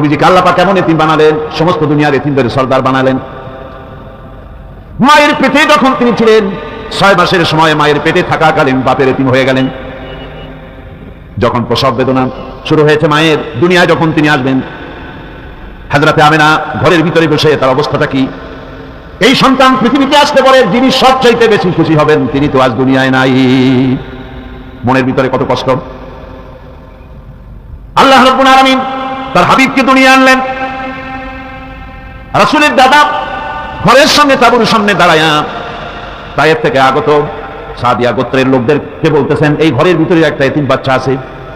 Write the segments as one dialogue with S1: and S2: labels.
S1: নবীজিকে আল্লাহ পাক কেমন এতিম বানালেন, সমস্ত দুনিয়ার এতিমদের সর্দার বানালেন। মায়ের পেটে যখন তিনি ছিলেন 6 মাসের সময় মায়ের পেটে থাকাকালীন বাপের এতিম হয়ে গেলেন। যখন প্রসব বেদনা শুরু হয়েছে মায়ের, দুনিয়ায় যখন তিনি আসবেন, হযরতে আমেনা ঘরের ভিতরে বসে তার অবস্থাটা কি? এই সন্তান পৃথিবীতে আসতে পারে, যিনি সবচাইতে বেশি খুশি হবেন তিনি তো আজ দুনিয়ায় নাই। মনের ভিতরে কত কষ্ট। আল্লাহ রাব্বুল আলামিন তার হাবিবকে দুনিয়া আনলেন। রাসূলের দাদা ঘরের সামনে তাঁবুর সামনে দাঁড়ায়া তায়েফ থেকে আগত সাদিয়া গোত্রের লোকদেরকে বলতেছেন, এই ঘরের ভিতরে একটা এতিম বাচ্চা আছে,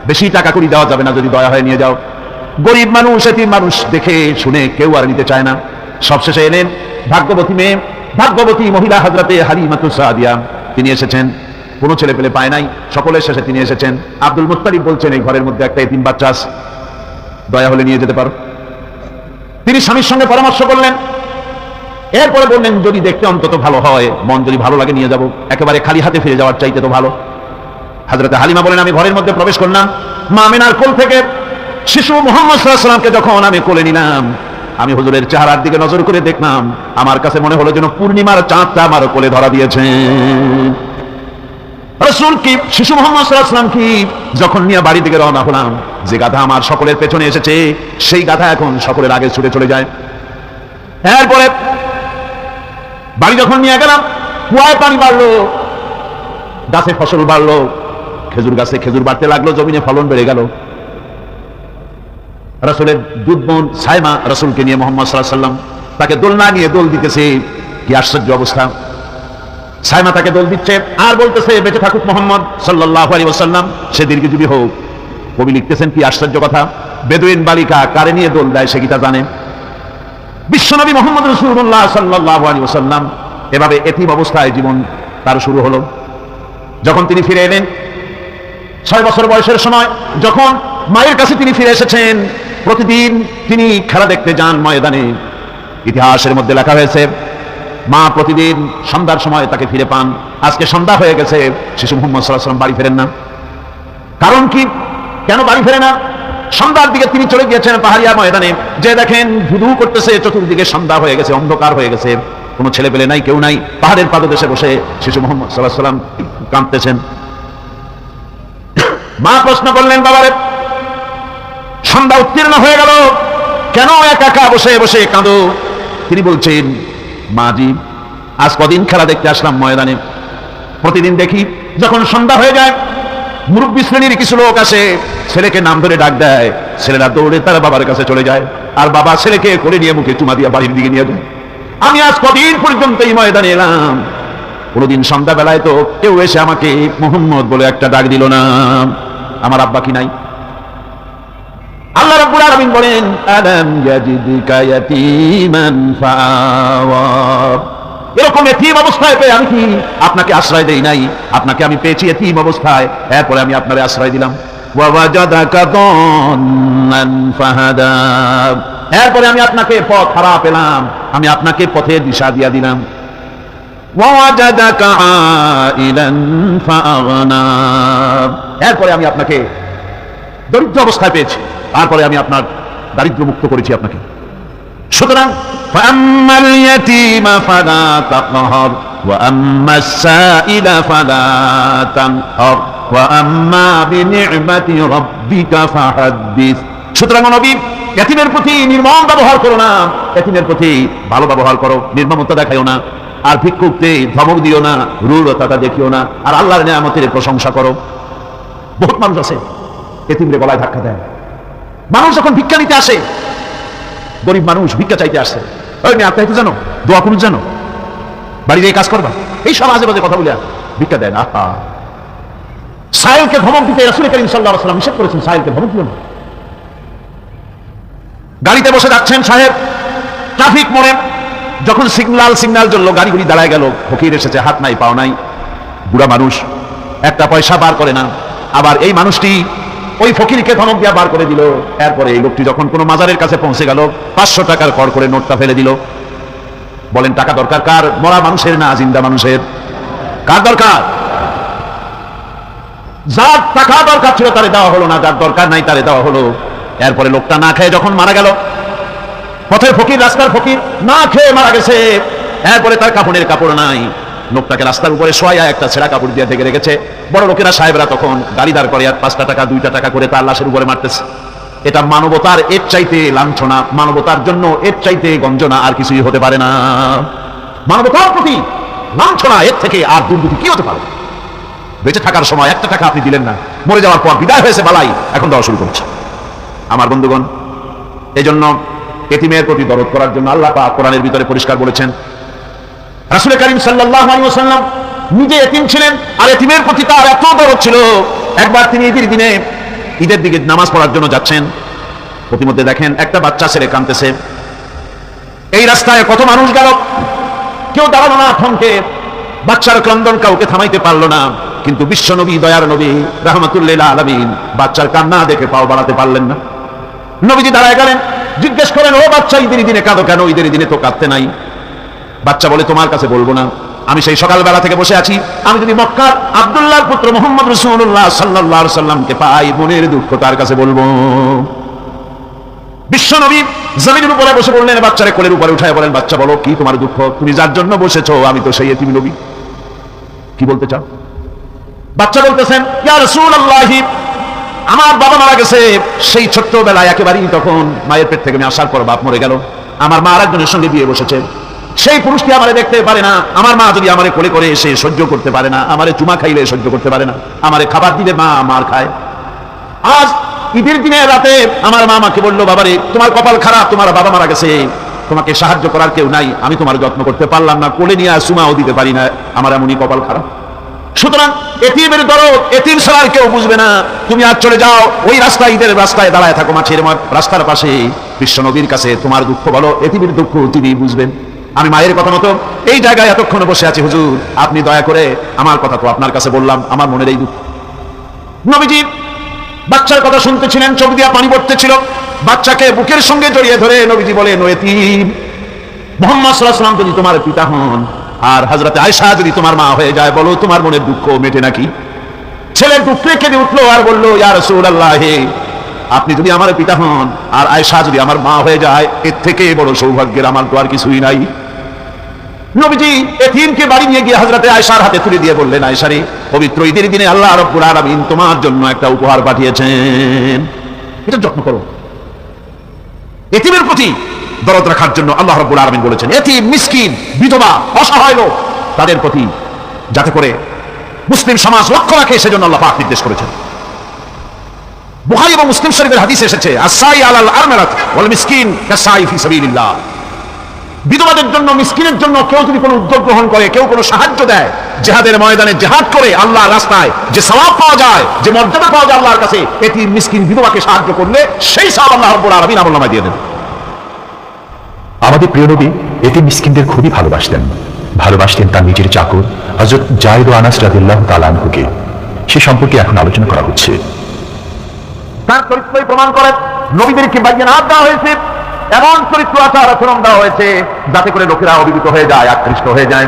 S1: বেশি টাকা করি দেওয়া যাবে না, যদি দয়া হয় নিয়ে যাও। গরিব মানুষ, এতিম মানুষ দেখে শুনে কেউ আর নিতে চায় না। সবশেষে এলেন ভাগ্যবতী মেয়ে, ভাগ্যবতী মহিলা হযরতে হালিমাতুস সাদিয়া, তিনি এসেছেন। কোনো ছেলে পেলে পায় নাই, সকলের শেষে তিনি এসেছেন। আব্দুল মুত্তালিব বলছেন, এই ঘরের মধ্যে একটা এতিম বাচ্চা আছে, দয়া হলে নিয়ে যেতে পারো। তিনি স্বামীর সঙ্গে পরামর্শ করলেন, এরপরে বললেন যদি দেখতে অন্তত ভালো হয়, মন যদি ভালো লাগে নিয়ে যাব, একেবারে খালি হাতে ফিরে যাওয়ার চাইতে তো ভালো। হযরতে হালিমা বলেন, আমি ঘরের মধ্যে প্রবেশ করলাম, মা আমিনার কোল থেকে শিশু মুহাম্মদ সাল্লাল্লাহু আলাইহি ওয়াসাল্লামকে যখন আমি কোলে নিলাম, আমি হুজুরের চেহারার দিকে নজর করে দেখলাম, আমার কাছে মনে হলো যেন পূর্ণিমার চাঁদটা আমার কোলে ধরা দিয়েছে। রাসূল কি শিশু মুহাম্মদ সাল্লাল্লাহু আলাইহি ওয়াসাল্লাম কি যখন নিয়ে বাড়ি থেকে রওনা হলাম, যে গাধা আমার সকলের পেছনে এসেছে সেই গাধা এখন সকলের আগে ছুটে চলে যায়। এরপরে বাড়ি যখন নিয়ে গেলাম, কুয়ায় পানি বাড়লো, গাছে ফসল বাড়লো, খেজুর গাছে খেজুর বাড়তে লাগলো, জমিনে ফলন বেড়ে গেল। রাসূলের দুধ বোন সাইমা রাসূলকে নিয়ে মুহাম্মদ সাল্লাল্লাহু আলাইহি ওয়াসাল্লাম তাকে দোলনা নিয়ে দোল দিতেছে। কি আশ্চর্য অবস্থা! সাইমা তাকে দোল দিচ্ছে আর বলতেছে, বেঁচে থাকুক মুহাম্মদ সাল্লাল্লাহু আলাইহি ওয়াসাল্লাম, সে দীর্ঘজীবী হোক। কবি লিখতেছেন কি আশ্চর্য কথা, বেদুইন বালিকা কারে নিয়ে দোল দেয় সে কি তা জানে? বিশ্বনবী মুহাম্মদ রাসূলুল্লাহ সাল্লাল্লাহু আলাইহি ওয়াসাল্লাম এভাবে এতিম অবস্থায় জীবন তার শুরু হলো। যখন তিনি ফিরে এলেন 6 বছর বয়সের সময়, যখন মায়ের কাছে তিনি ফিরে এসেছেন, প্রতিদিন তিনি খেলা দেখতে যান ময়দানে। ইতিহাসের মধ্যে লেখা হয়েছে, মা প্রতিদিন সন্ধ্যার সময় তাকে ফিরে পান। আজকে সন্ধ্যা হয়ে গেছে, শিশু মুহাম্মদ সাল্লাল্লাহু আলাইহি ওয়াসাল্লাম বাড়ি ফেরেন না। কারণ কি? কেন বাড়ি ফেরে না? সন্ধ্যার দিকে তিনি চলে গিয়েছেন পাহাড়িয়া ময়দানে, যে দেখেন ধুধু করতেছে, চতুর্দিকে সন্ধ্যা হয়ে গেছে, অন্ধকার হয়ে গেছে, কোনো ছেলে পেলে নাই, কেউ নাই। পাহাড়ের পাদদেশে বসে শিশু মুহাম্মদ সাল্লাল্লাহু আলাইহি ওয়াসাল্লাম কাঁদতেছেন। মা প্রশ্ন করলেন, বাবারে সন্ধ্যা উত্তীর্ণ হয়ে গেল, কেন একা একা বসে বসে কাঁদো? তিনি বলছেন, মাজি আজ কদিন খেলা দেখতে আসলাম ময়দানে, প্রতিদিন দেখি যখন সন্ধ্যা হয়ে যায় মুরব্বী শ্রেণীর কিছু লোক আসে, ছেলেকে নাম ধরে ডাক দেয়, ছেলেরা দৌড়ে তার বাবার কাছে চলে যায়, আর বাবা ছেলেকে কোলে নিয়ে মুখে চুমা দিয়ে বাড়ির দিকে নিয়ে যায়। আমি আজ কদিন পর্যন্ত এই ময়দানে এলাম, কোনোদিন সন্ধ্যাবেলায় তো কেউ এসে আমাকে মুহাম্মদ বলে একটা ডাক দিল না। আমার আব্বা কি নাই? আল্লাহ রাব্বুল আলামিন বলেন, আলাম ইয়াজিদকা ইয়াতীমান ফাআওয়া, এরকম এতিম অবস্থায় পেয়ে আমি কি আপনাকে আশ্রয় দেই নাই? আপনাকে আমি পেয়েছি এতিম অবস্থায়, এরপরে আমি আপনারে আশ্রয় দিলাম। ওয়া ওয়াজাদাকা দান্নান ফাহাদা, এরপরে আমি আপনাকে পথ হারা পেলাম, আমি আপনাকে পথের দিশা দিয়া দিলাম। ওয়া ওয়াজাদাকা আইলান ফাআগনা, এরপরে আমি আপনাকে দরিদ্র অবস্থায় পেয়েছি, তারপরে আমি আপনার দারিদ্র মুক্ত করেছি আপনাকে। সুতরাং ফাআম্মাল ইয়াতীমা ফালা তাকহার ওয়া আম্মাস সাইলা ফালা তানহার ওয়া আম্মা বিনি'মাতি রাব্বিকা ফাহাদ্দিস। সুতরাং নবী, ইয়াতীমের প্রতি নির্মম ব্যবহার করো না, ইয়াতীমের প্রতি ভালো ব্যবহার করো, নির্মমতা দেখাইও না, আর ভিক্ষুককে ধমক দিও না, রূঢ়তা দেখিও না, আর আল্লাহর নিয়ামতের প্রশংসা করো। বহুত মানুষ আছে এতিমরে গলায় ধাক্কা দেয়। মানুষ যখন ভিক্ষা নিতে আসে, গরিব মানুষ ভিক্ষা চাইতে আসছে, ওই মেয়ে আপনি জানো, দোয়া করুন জানো, বাড়িতে এই কাজ করবা, এই সব আজে বাজে কথা বলে ভিক্ষা দেন। আহা, সাইলকে ধমক দিতে রাসূল করিম সাল্লাল্লাহু আলাইহি ওয়াসাল্লাম নিষেধ করেছেন, সাইলকে ধমক দিও না। গাড়িতে বসে যাচ্ছেন সাহেব, ট্রাফিক মোড়ে যখন সিগন্যাল জ্বললো, গাড়িগুলি দাঁড়ায় গেল, ফকির এসেছে, হাত নাই পাও নাই, বুড়া মানুষ, একটা পয়সা বার করে না। আবার এই মানুষটি ওই ফকিরকে ধমক দিয়া বার করে দিল। এরপরে এই লোকটি যখন কোনো মাজারের কাছে পৌঁছে গেল, 500 টাকার কর করে নোটটা ফেলে দিল। বলেন টাকা দরকার কার? মরা মানুষের না জিন্দা মানুষের? কার দরকার? যার টাকা দরকার ছিল তারে দেওয়া হলো না, যার দরকার নাই তারে দেওয়া হলো। এরপরে লোকটা না খেয়ে যখন মারা গেল, পথের ফকির, রাস্তার ফকির, না খেয়ে মারা গেছে, এরপরে তার কাপড়ের কাপড় নাই, লোকটাকে রাস্তার উপরে শোয়া একটা ছেঁড়া কাপড় দিয়ে ঢেকে রেখেছে। বড় লোকেরা, সাহেবরা তখন গাড়ি দাঁড় করে আর 5টা টাকা 2টা টাকা করে তার লাশের উপরে মারতেছে। এটা মানবতার এর চাইতে লাঞ্ছনা, মানবতার জন্য এর চাইতে গঞ্জনা আর কিছুই হতে পারে না। মানবতার প্রতি লাঞ্ছনা এর থেকে আর দুর্নীতি কি হতে পারে? বেঁচে থাকার সময় 1টা টাকা আপনি দিলেন না, মরে যাওয়ার পর বিদায় হয়েছে বালাই, এখন দেওয়া শুরু করছে। আমার বন্ধুগণ, এই জন্য এতিমের প্রতি দরদ করার জন্য আল্লাহ পাক কোরআনের ভিতরে পরিষ্কার বলেছেন। রাসূল করিম সাল্লাল্লাহু আলাইহি ওয়াসাল্লাম নিজে এতিম ছিলেন, আর এতিমের প্রতি তার এত দরদ ছিল, একবার তিনি ঈদের দিনে, ঈদের দিকে নামাজ পড়ার জন্য যাচ্ছেন, প্রতিমধ্যে দেখেন একটা বাচ্চা ছেলে কাঁদতেছে। এই রাস্তায় কত মানুষ গেল, কেউ দাঁড়ালো না থমকে, বাচ্চার ক্রন্দন কাউকে থামাইতে পারলো না। কিন্তু বিশ্ব নবী, দয়ার নবী রাহমাতুল্লিল আলামিন বাচ্চার কান্না দেখে পাও বাড়াতে পারলেন না। নবীজি দাঁড়ায় গেলেন, জিজ্ঞেস করেন, ও বাচ্চা, ঈদের দিনে কাঁদো কেন? ঈদের দিনে তো কাঁদতে নাই। বাচ্চা বলে, তোমার কাছে বলবো না, আমি সেই সকালবেলা থেকে বসে আছি, আমি যদি মক্কার আব্দুল্লাহর পুত্র মুহাম্মদ রাসূলুল্লাহ সাল্লাল্লাহু আলাইহি সাল্লামকে পাই, মনের দুঃখ তার কাছে বলবো। বিশ্ব নবী জমিনের উপরে বসে বললেন, বাচ্চারে কোলের উপরে উঠায় বলেন, বাচ্চা বলো কি তোমার দুঃখ? তুমি যার জন্য বসেছো আমি তো সেই এতিম নবী, কি বলতে চাও? বাচ্চা বলতেছেন, ইয়া রাসূলুল্লাহ, আমার বাবা মারা গেছে সেই ছোট্টবেলায়, একেবারেই তখন মায়ের পেট থেকে আমি আসার পর বাপ মরে গেল, আমার মা আরেকজনের সঙ্গে বিয়ে বসেছে, সেই পুরুষটি আমারে দেখতে পারে না, আমার মা যদি আমারে কোলে করে এসে সহ্য করতে পারে না, আমারে চুমা খাইলে সহ্য করতে পারে না, আমারে খাবার দিলে মা মার খায়। আজ ঈদের দিনে রাতে আমার মা আমাকে বললো, বাবারে তোমার কপাল খারাপ, তোমার বাবা মারা গেছে, তোমাকে সাহায্য করার কেউ নাই, আমি তোমার যত্ন করতে পারলাম না, কোলে নিয়ে চুমাও দিতে পারি না, আমার এমনই কপাল খারাপ। সুতরাং এতিমের দরদ এতিম ছাড়া কেউ বুঝবে না, তুমি আর চলে যাও ওই রাস্তায়, ঈদের রাস্তায় দাঁড়ায় থাকো মাছের রাস্তার পাশে, বিশ্ব নবীর কাছে তোমার দুঃখ বলো, এতিমের দুঃখ তিনি বুঝবেন। আমি মায়ের কথা মতো এই জায়গায় এতক্ষণ বসে আছি, হুজুর আপনি দয়া করে, আমার কথা তো আপনার কাছে বললাম, আমার মনের এই দুঃখ। নবীজি বাচ্চার কথা শুনতেছিলেন, চোখ দিয়া পানি পড়তেছিল, বাচ্চাকে বুকের সঙ্গে জড়িয়ে ধরে নবীজি বলেন, ও এতিম, মুহাম্মদ সাল্লাল্লাহু আলাইহি ওয়াসাল্লাম যদি তোমার পিতা হন আর হযরত আয়েশা যদি তোমার মা হয়ে যায়, বলো তোমার মনের দুঃখ মেটে নাকি? ছেলে দুঃখে কেঁদে উঠলো আর বলল, ইয়া রাসূলুল্লাহ, আপনি যদি আমার পিতা হন আর আয়েশা যদি আমার মা হয়ে যায়, এর থেকে বড় সৌভাগ্যের আমার তো আর কিছুই নাই। নবীজি এতিমকে বাড়ি নিয়ে গিয়ে হযরত আয়েশার হাতে তুলে দিয়ে বললেন, আয়েশা রে, পবিত্র ঈদের দিনে আল্লাহ রাব্বুল আলামিন তোমার জন্য একটা উপহার পাঠিয়েছেন, এটা যত্ন করো। এতিমের প্রতি দরদ রাখার জন্য আল্লাহ রাব্বুল আলামিন বলেছেন, এতিম, মিসকিন, বিধবা, অসহায় লোক, তাদের প্রতি যাতে করে মুসলিম সমাজ লক্ষ্য রাখে, সেজন্য আল্লাহ পাক নির্দেশ করেছেন। বুখারী এবং মুসলিম শরীফের হাদিসে এসেছে, আস-সাই আলাল আরমালাত ওয়াল মিসকিন কাস-সাই ফি সাবিলিল্লাহ। বিধবাদের জন্য, মিসকিনের জন্য কেউ যদি কোনো উদ্যোগ গ্রহণ করে, কেউ কোনো সাহায্য দেয়, জিহাদের ময়দানে জিহাদ করে আল্লাহর রাস্তায় যে সওয়াব পাওয়া যায়, যে মর্যাদা পাওয়া যায় আল্লাহর কাছে, এতিম, মিসকিন, বিধবাকে সাহায্য করলে সেই সওয়াব আল্লাহ রাব্বুল আলামিন আমলনামায় দিয়ে দেন।
S2: আমাদের প্রিয় নবী এতিম মিসকিনদের খুবই ভালোবাসতেন, ভালোবাসতেন তার নিজের চাকর হযরত যায়েদ ও আনাস রাদিয়াল্লাহু তাআলা আনহুকে। সে সম্পর্কে এখন আলোচনা করা হচ্ছে।
S1: তার চরিত্রই প্রমাণ করে নবীদেরকে বাইয়ানাত দেওয়া হয়েছে, এমন চরিত্র আচার আচরণ দেওয়া হয়েছে যাতে করে লোকেরা অভিভূত হয়ে যায়, আকৃষ্ট হয়ে যায়।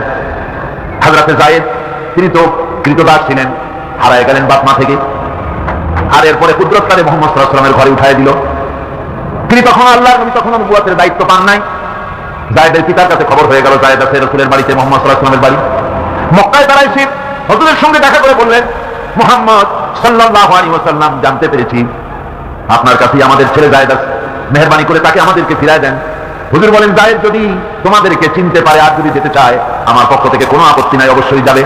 S1: হযরত যায়েদ তিনি তো কৃতদাস ছিলেন, হারায় গেলেন বাপ মা থেকে, আর এরপরে কুদরতকারী মুহাম্মদ সাল্লাল্লাহু আলাইহি ওয়াসাল্লামের ঘরে উঠায় দিল। তিনি তখন আল্লাহর নবী, তখন নবুয়তের দায়িত্ব পান নাই। যায়েদের পিতার কাছে খবর হয়ে গেল, যায়েদ আছে রাসূলের বাড়িতে, মুহাম্মদ সাল্লাল্লাহু আলাইহি ওয়াসাল্লামের বাড়ি। মক্কায় তারা এসে হুজুরের সঙ্গে দেখা করে বললেন, মুহাম্মদ সাল্লাল্লাহু আলাইহি ওয়াসাল্লাম, জানতে পেরেছি আপনার কাছেই আমাদের ছেলে যায়েদ আছে, মেহেরবানি করে তাকে আমাদেরকে ফিরায় দেন। হুজুর বলেন, যায়েদ যদি তোমাদেরকে চিনতে পারে আর যদি যেতে চায়, আমার পক্ষ থেকে কোনো আপত্তি নাই, অবশ্যই যাবে।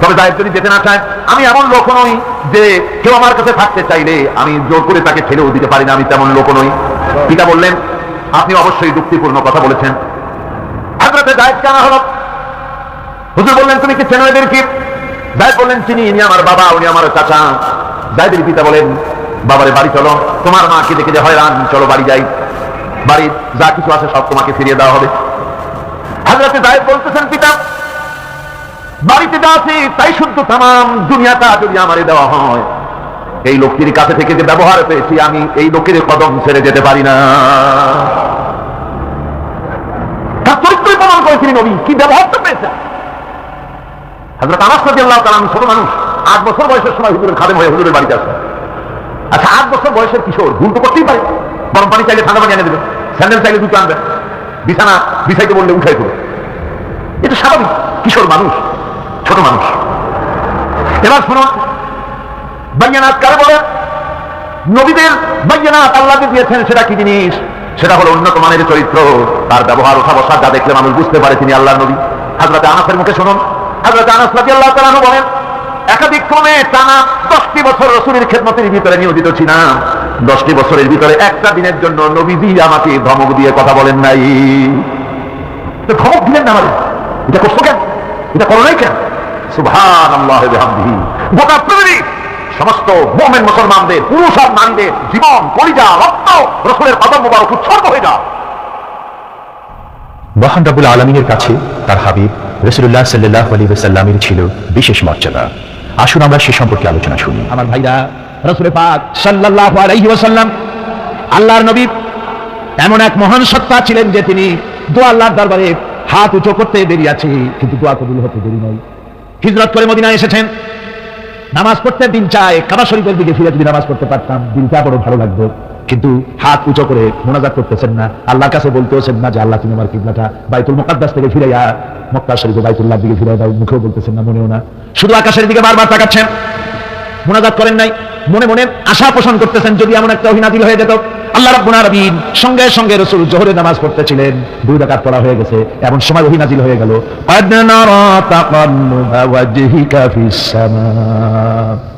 S1: তবে যায়েদ যদি যেতে না চায়, আমি এমন লোক নই যে কেউ আমার কাছে থাকতে চাইলে আমি জোর করে তাকে ছেড়েও দিতে পারি না, আমি তেমন লোক নই। পিতা বললেন, আপনি অবশ্যই যুক্তিপূর্ণ কথা বলেছেন। হযরত যায়েদকে আনা হলো। হুজুর বললেন, তুমি কি চেনো এদেরকে? যায়েদ বললেন, চিনি, ইনি আমার বাবা, উনি আমার চাচা। যায়েদের পিতা বলেন, বাবারে বাড়ি চলো, তোমার মাকে দেখে যে হয়রান, চলো বাড়ি যাই, বাড়ির যা কিছু আছে সব তোমাকে ফিরিয়ে দেওয়া হবে। হযরত যায়েদ বলতেছেন, পিতা বাড়িতে যা আছে তাই শুদ্ধ, তামাম দুনিয়াটা যদি আমারে দেওয়া হয়, এই লোকটির কাছে থেকে যে ব্যবহার পেয়েছি, আমি এই লোকের কদম ছেড়ে যেতে পারি না। তার চরিত্রই প্রমাণ করে তিনি নবী, কি ব্যবহারটা পেয়েছেন। হযরত আনাস রাদিয়াল্লাহু তাআলা ছোট মানুষ, 8 বছর বয়সের সময় হুজুরের খাদেম হয়ে হুজুরের বাড়িতে আসেন। আচ্ছা 8 বছর বয়সের কিশোর ভুল তো করতেই পারে, গরম পানি চাইলে ঠান্ডা পানি এনে দেবে, স্যান্ডেল চাইলে দুটো আনবে, বিছানা বিছাইতে বললে উঠাই দেবে, এটা স্বাভাবিক, কিশোর মানুষ, ছোট মানুষ। এবার শুনুন, বাইয়ানাত কারে বলে? নবীদের বাইয়ানাত আল্লাহকে দিয়েছেন, সেটা কি জিনিস? সেটা হলো উন্নত মানের চরিত্র, তার ব্যবহার ওঠা বসা যা দেখলে মানুষ বুঝতে পারে তিনি আল্লাহর নবী। হযরত আনাসের মুখে শুনুন, হযরত আনাস রাদিয়াল্লাহু তাআলা আনহু বলেন, একাধিক ক্রমে টানা 10টি বছর রাসূলের খেদমতের ভিতরে নিয়োজিত ছিলাম, 10টি বছরের ভিতরে একটা দিনের জন্য নবীজি আমাকে ধমক দিয়ে কথা বলেন নাই। তো ধমক দিলেন না আমাদের, এটা করছো কেন, এটা করো নাই কেন? সুবহানাল্লাহি ওয়া বিহামদিহি। গোটা পৃথিবী সমস্ত মুমিন মুসলমানদের, পুরুষ আর নারীদের জীবন, কলিজা, রক্ত রাসূলের কদম মোবারক উৎসর্গ হয়ে যাও।
S2: মহান রব্বুল আলামিনের কাছে তার হাবিব রাসূলুল্লাহ সাল্লাল্লাহু আলাইহি ওয়াসাল্লামের ছিল বিশেষ মর্যাদা। আসুন আমরা সে সম্পর্কে আলোচনা শুনি।
S1: আমার ভাইরা, রাসূল পাক সাল্লাল্লাহু আলাইহি ওয়াসাল্লাম আল্লাহর নবী এমন এক মহান সত্তা ছিলেন যে তিনি দোয়া আল্লাহর দরবারে হাত উঁচু করতে দেরি আছে, কিন্তু দোয়া কবুল হতে দেরি নাই। হিজরত করে মদিনায় এসেছেন, নামাজ পড়তে দিন চায়, কাবা শরীফের দিকে ফিরে যদি নামাজ পড়তে পারতাম দিনটা বড় ভালো লাগতো, কিন্তু হাত উঁচু করে মোনাজাত করতেছেন না, আল্লাহর কাছে বলতেছেন না যে আল্লাহ তুমি আমার কিবলাটা বাইতুল মুকাদ্দাস থেকে ফিরাইয়া মক্কা শরীফ বাইতুল্লাহর দিকে ফিরাই দাও, মুখেও বলতেছেন না, মনেও না, শুধু আকাশের দিকে বারবার তাকাচ্ছেন, মোনাজাত করেন নাই, মনে মনে আশা পোষণ করতেছেন যদি এমন একটা ওহী নাযিল হয়ে যেত। আল্লাহ রাব্বুল আলামিন সঙ্গে সঙ্গে রাসূল যোহরের নামাজ পড়তেছিলেন, 2 রাকাত পড়া হয়ে গেছে, এমন সময় ওহী নাযিল হয়ে গেল, ক্বাদ নারা তাকাল্লুবা ওয়াজহিকা ফিস সামা।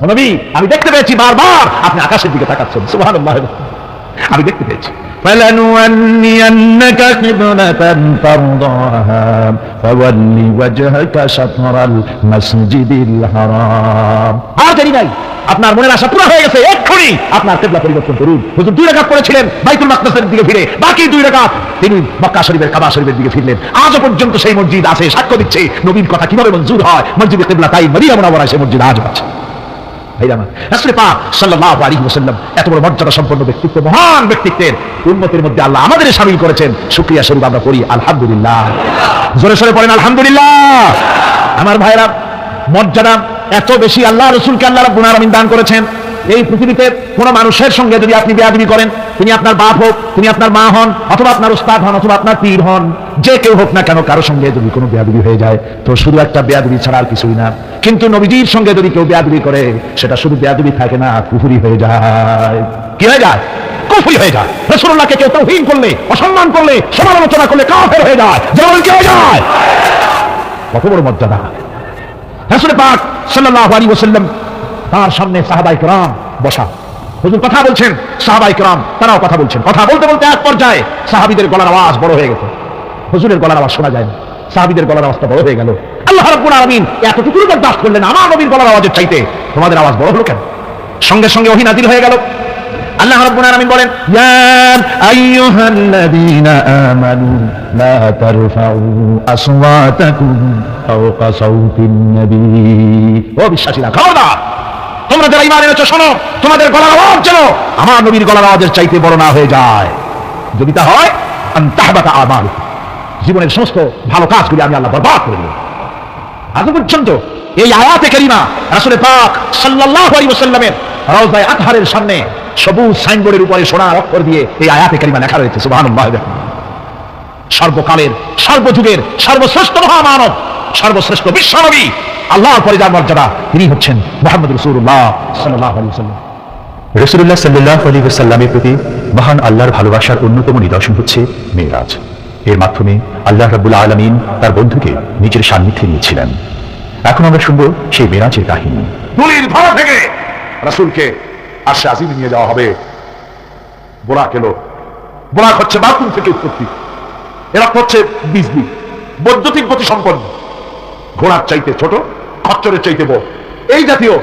S1: ও নবী, আমি দেখতে পেয়েছি বারবার আপনি আকাশের দিকে তাকাচ্ছেন, সুবহানাল্লাহ, আমি দেখতে পেয়েছি। فَلَنُوَلِّيَنَّكَ قِبْلَةً تَرْضَاهَا فَوَلِّ وَجْهَكَ شَطْرَ الْمَسْجِدِ الْحَرَامِ। আর দেরি নাই, আপনার মনের আশা পুরো হয়ে গেছে, এক্ষুনি আপনার কিবলা পরিবর্তন করুন। হুজুর 2 রাকাত পড়েছিলেন বাইতুল মাকদাসের দিকে ফিরে, বাকি 2 রাকাত তিনি মক্কা শরীফের কাবা শরীফের দিকে ফিরলেন। আজও পর্যন্ত সেই মসজিদ আছে, সাক্ষ্য দিচ্ছে নবীর কথা কিভাবে মঞ্জুর হয়। মসজিদে কিবলা তাই মদিনা মুনাওয়ারায় সেই মসজিদ আজও আছে। রাসূল পাক সাল্লাল্লাহু আলাইহি ওয়াসাল্লাম এত বড় মর্যাদা সম্পন্ন ব্যক্তিত্ব, মহান ব্যক্তিত্বের উম্মতের মধ্যে আল্লাহ আমাদের শামিল করেছেন, শুকরিয়া স্বরূপ আমরা করি আলহামদুলিল্লাহ। জোরে সোরে পড়েন আলহামদুলিল্লাহ। আমার ভাইরা, মর্যাদা এত বেশি আল্লাহ রাসূলকে আল্লাহ রাব্বুল আলামিন দান করেছেন। এই পৃথিবীতে কোন মানুষের সঙ্গে যদি আপনি বেয়াদবি করেন, তিনি আপনার বাপ হোক, তিনি আপনার মা হন, অথবা আপনার উস্তাদ হন, অথবা আপনার পীর হন, যে কেউ হোক না কেন, কারো সঙ্গে যদি কোনো বেয়াদবি হয়ে যায় তো শুধু একটা বেয়াদবি ছাড়া আর কিছুই না। কিন্তু নবীজির সঙ্গে যদি কেউ বেয়াদবি করে, সেটা শুধু বেয়াদবি থাকে না, কুফরি হয়ে যায়। কি হয়ে যায়? কুফরি হয়ে যায়। রাসূলুল্লাহকে কেউ তাওহীন করলে, অসম্মান করলে, সমালোচনা করলে কাফের হয়ে যায়, যেমন কি হয়ে যায়। কত বড় মর্যাদা! রাসূল পাক সাল্লাল্লাহু আলাইহি ওয়াসাল্লাম তার সামনে সাহাবায়ে কেরাম বসা, হুজুর কথা বলছেন, সাহাবায়ে কেরাম তারাও কথা বলছেন। কথা বলতে বলতে এক পর্যায়ে সাহাবীদের গলার আওয়াজ বড় হয়ে গেছে, হুজুরের গলার আওয়াজ শোনা যায় না, সাহাবীদের গলার আওয়াজটা বড় হয়ে গেল। আল্লাহ রাব্বুল আলামিন এতটুকু বরদাস্ত করলেন, আমার নবীর গলার আওয়াজের চাইতে তোমাদের আওয়াজ বড় হলো কেন? সঙ্গে সঙ্গে ওহী নাযিল হয়ে গেল। আল্লাহ রাব্বুল আলামিন বলেন, ইয়া আইয়ুহাল্লাযীনা আমানু লা তারফাউ আসওয়াতাকুম ফাওকা সাওতিন নবী। ও বিশ্বাসীরা, খবরদার, তোমরা যারা ঈমান এনেছো শোনো, তোমাদের গলার আওয়াজ যেন আমার নবীর গলার আওয়াজের চাইতে বড় না হয়ে যায়। যদি তা হয়, আন তাহবাতা আমালুকুম, জীবনের সমস্ত ভালো কাজগুলি আমি আল্লাহ বরবাদ করে দেব। আজ পর্যন্ত এই আয়াতে কারিমা রাসূল পাক সাল্লাল্লাহু আলাইহি ওয়াসাল্লামের রওজায়ে আতহারের সামনে সবুজ সাইনবোর্ডের উপরে সোনার অক্ষর দিয়ে এই আয়াতে কারিমা লেখা রয়েছে, সুবহানাল্লাহ। সর্বকালের, সর্বযুগের সর্বশ্রেষ্ঠ মহামানব, সর্বশ্রেষ্ঠ বিশ্বনবী, আল্লাহর পরে যার মর্যাদা, তিনি হচ্ছেন মুহাম্মদ রাসূলুল্লাহ সাল্লাল্লাহু আলাইহি ওয়াসাল্লাম।
S2: রাসূলুল্লাহ সাল্লাল্লাহু আলাইহি ওয়াসাল্লামের প্রতি মহান আল্লাহর ভালোবাসার অন্যতম নিদর্শন হচ্ছে মেরাজ। এর মাধ্যমে আল্লাহ রাব্বুল আলামিন তার বন্ধুকে নিজের সান্নিধ্যে নিয়েছিলেন। এখন আমরা শুনবো সেই মেরাজের কাহিনী।
S1: দুলির ধরা থেকে রাসূলকে আরশে আজিমে নিয়ে যাওয়া হবে। বোরাক এলো, বোরাক হচ্ছে বাতুন থেকে উৎপত্তি, এরা হচ্ছে বিজলি, বৈদ্যুতিক গতি সম্পন্ন, ঘোড়ার চাইতে ছোট, খচ্চরের চাইতে বড়, এই জাতীয়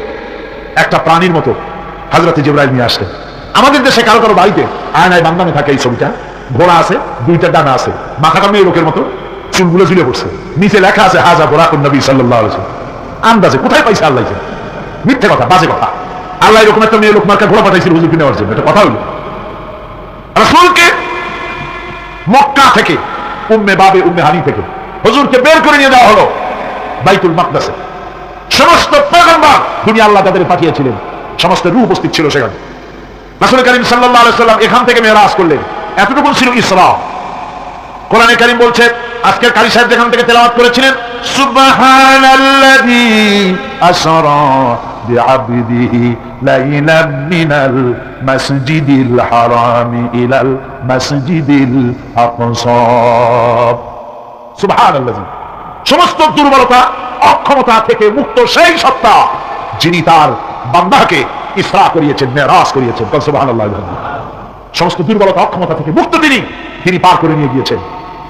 S1: একটা প্রাণীর মতো হযরত জিবরাইল নিয়ে আসলেন। আমাদের দেশে কারো কারো বাড়িতে আয়নায় বান্দানো থাকে এই ছবিটা, ঘোড়া আছে, 2টা ডানা আছে, মাথাটা মেয়ে লোকের মতো, চুলগুলো ঝুলে পড়ছে, নিচে লেখা আছে হাজা বোরাকুন নবী সাল্লাল্লাহু আলাইহি ওয়াসাল্লাম। আন্দাজে কোথায় পাইছে আল্লাহ? মিথ্যে কথা, বাজে কথা। আল্লাহ এরকম একটা মেয়ে লোক মার্কা ঘোড়া পাঠাইছিল হুজুরকে নেওয়ার জন্য, এটা কথা হইল? রাসূলকে মক্কা থেকে, উম্মে বাবে উম্মে হানি থেকে হুজুরকে বের করে নিয়ে যাওয়া হলো বাইতুল মাকদাসে। সমস্ত পয়গম্বর দুনিয়া আল্লাহ তাদের পাঠিয়েছিলেন, সমস্ত রূহ উপস্থিত ছিল সেখানে। রাসূল করিম সাল্লাল্লাহু আলাইহি ওয়াসাল্লাম এখান থেকে মেরাজ করলেন, এতটুকু ছিল ইসরা। কোরআনে কারীম বলছে, আজকের কারি সাহেব যেখান থেকে তেলাওয়াত করেছিলেন, সুবহানাল্লাযী আসরা বিআবদিহি লাইলাম মিনাল মাসজিদিল হারামি ইলাল মাসজিদিল আকসা। সুবহানাল্লাযী, সমস্ত দুর্বলতা অক্ষমতা থেকে মুক্ত সেই সত্তা যিনি তার বান্দাকে ইসরা করিয়েছেন, মেরাজ করিয়েছেন। সুবহানাল্লাহ। সমস্ত দুর্বলতা অক্ষমতা থেকে মুক্ত তিনি পার করে নিয়ে গিয়েছেন।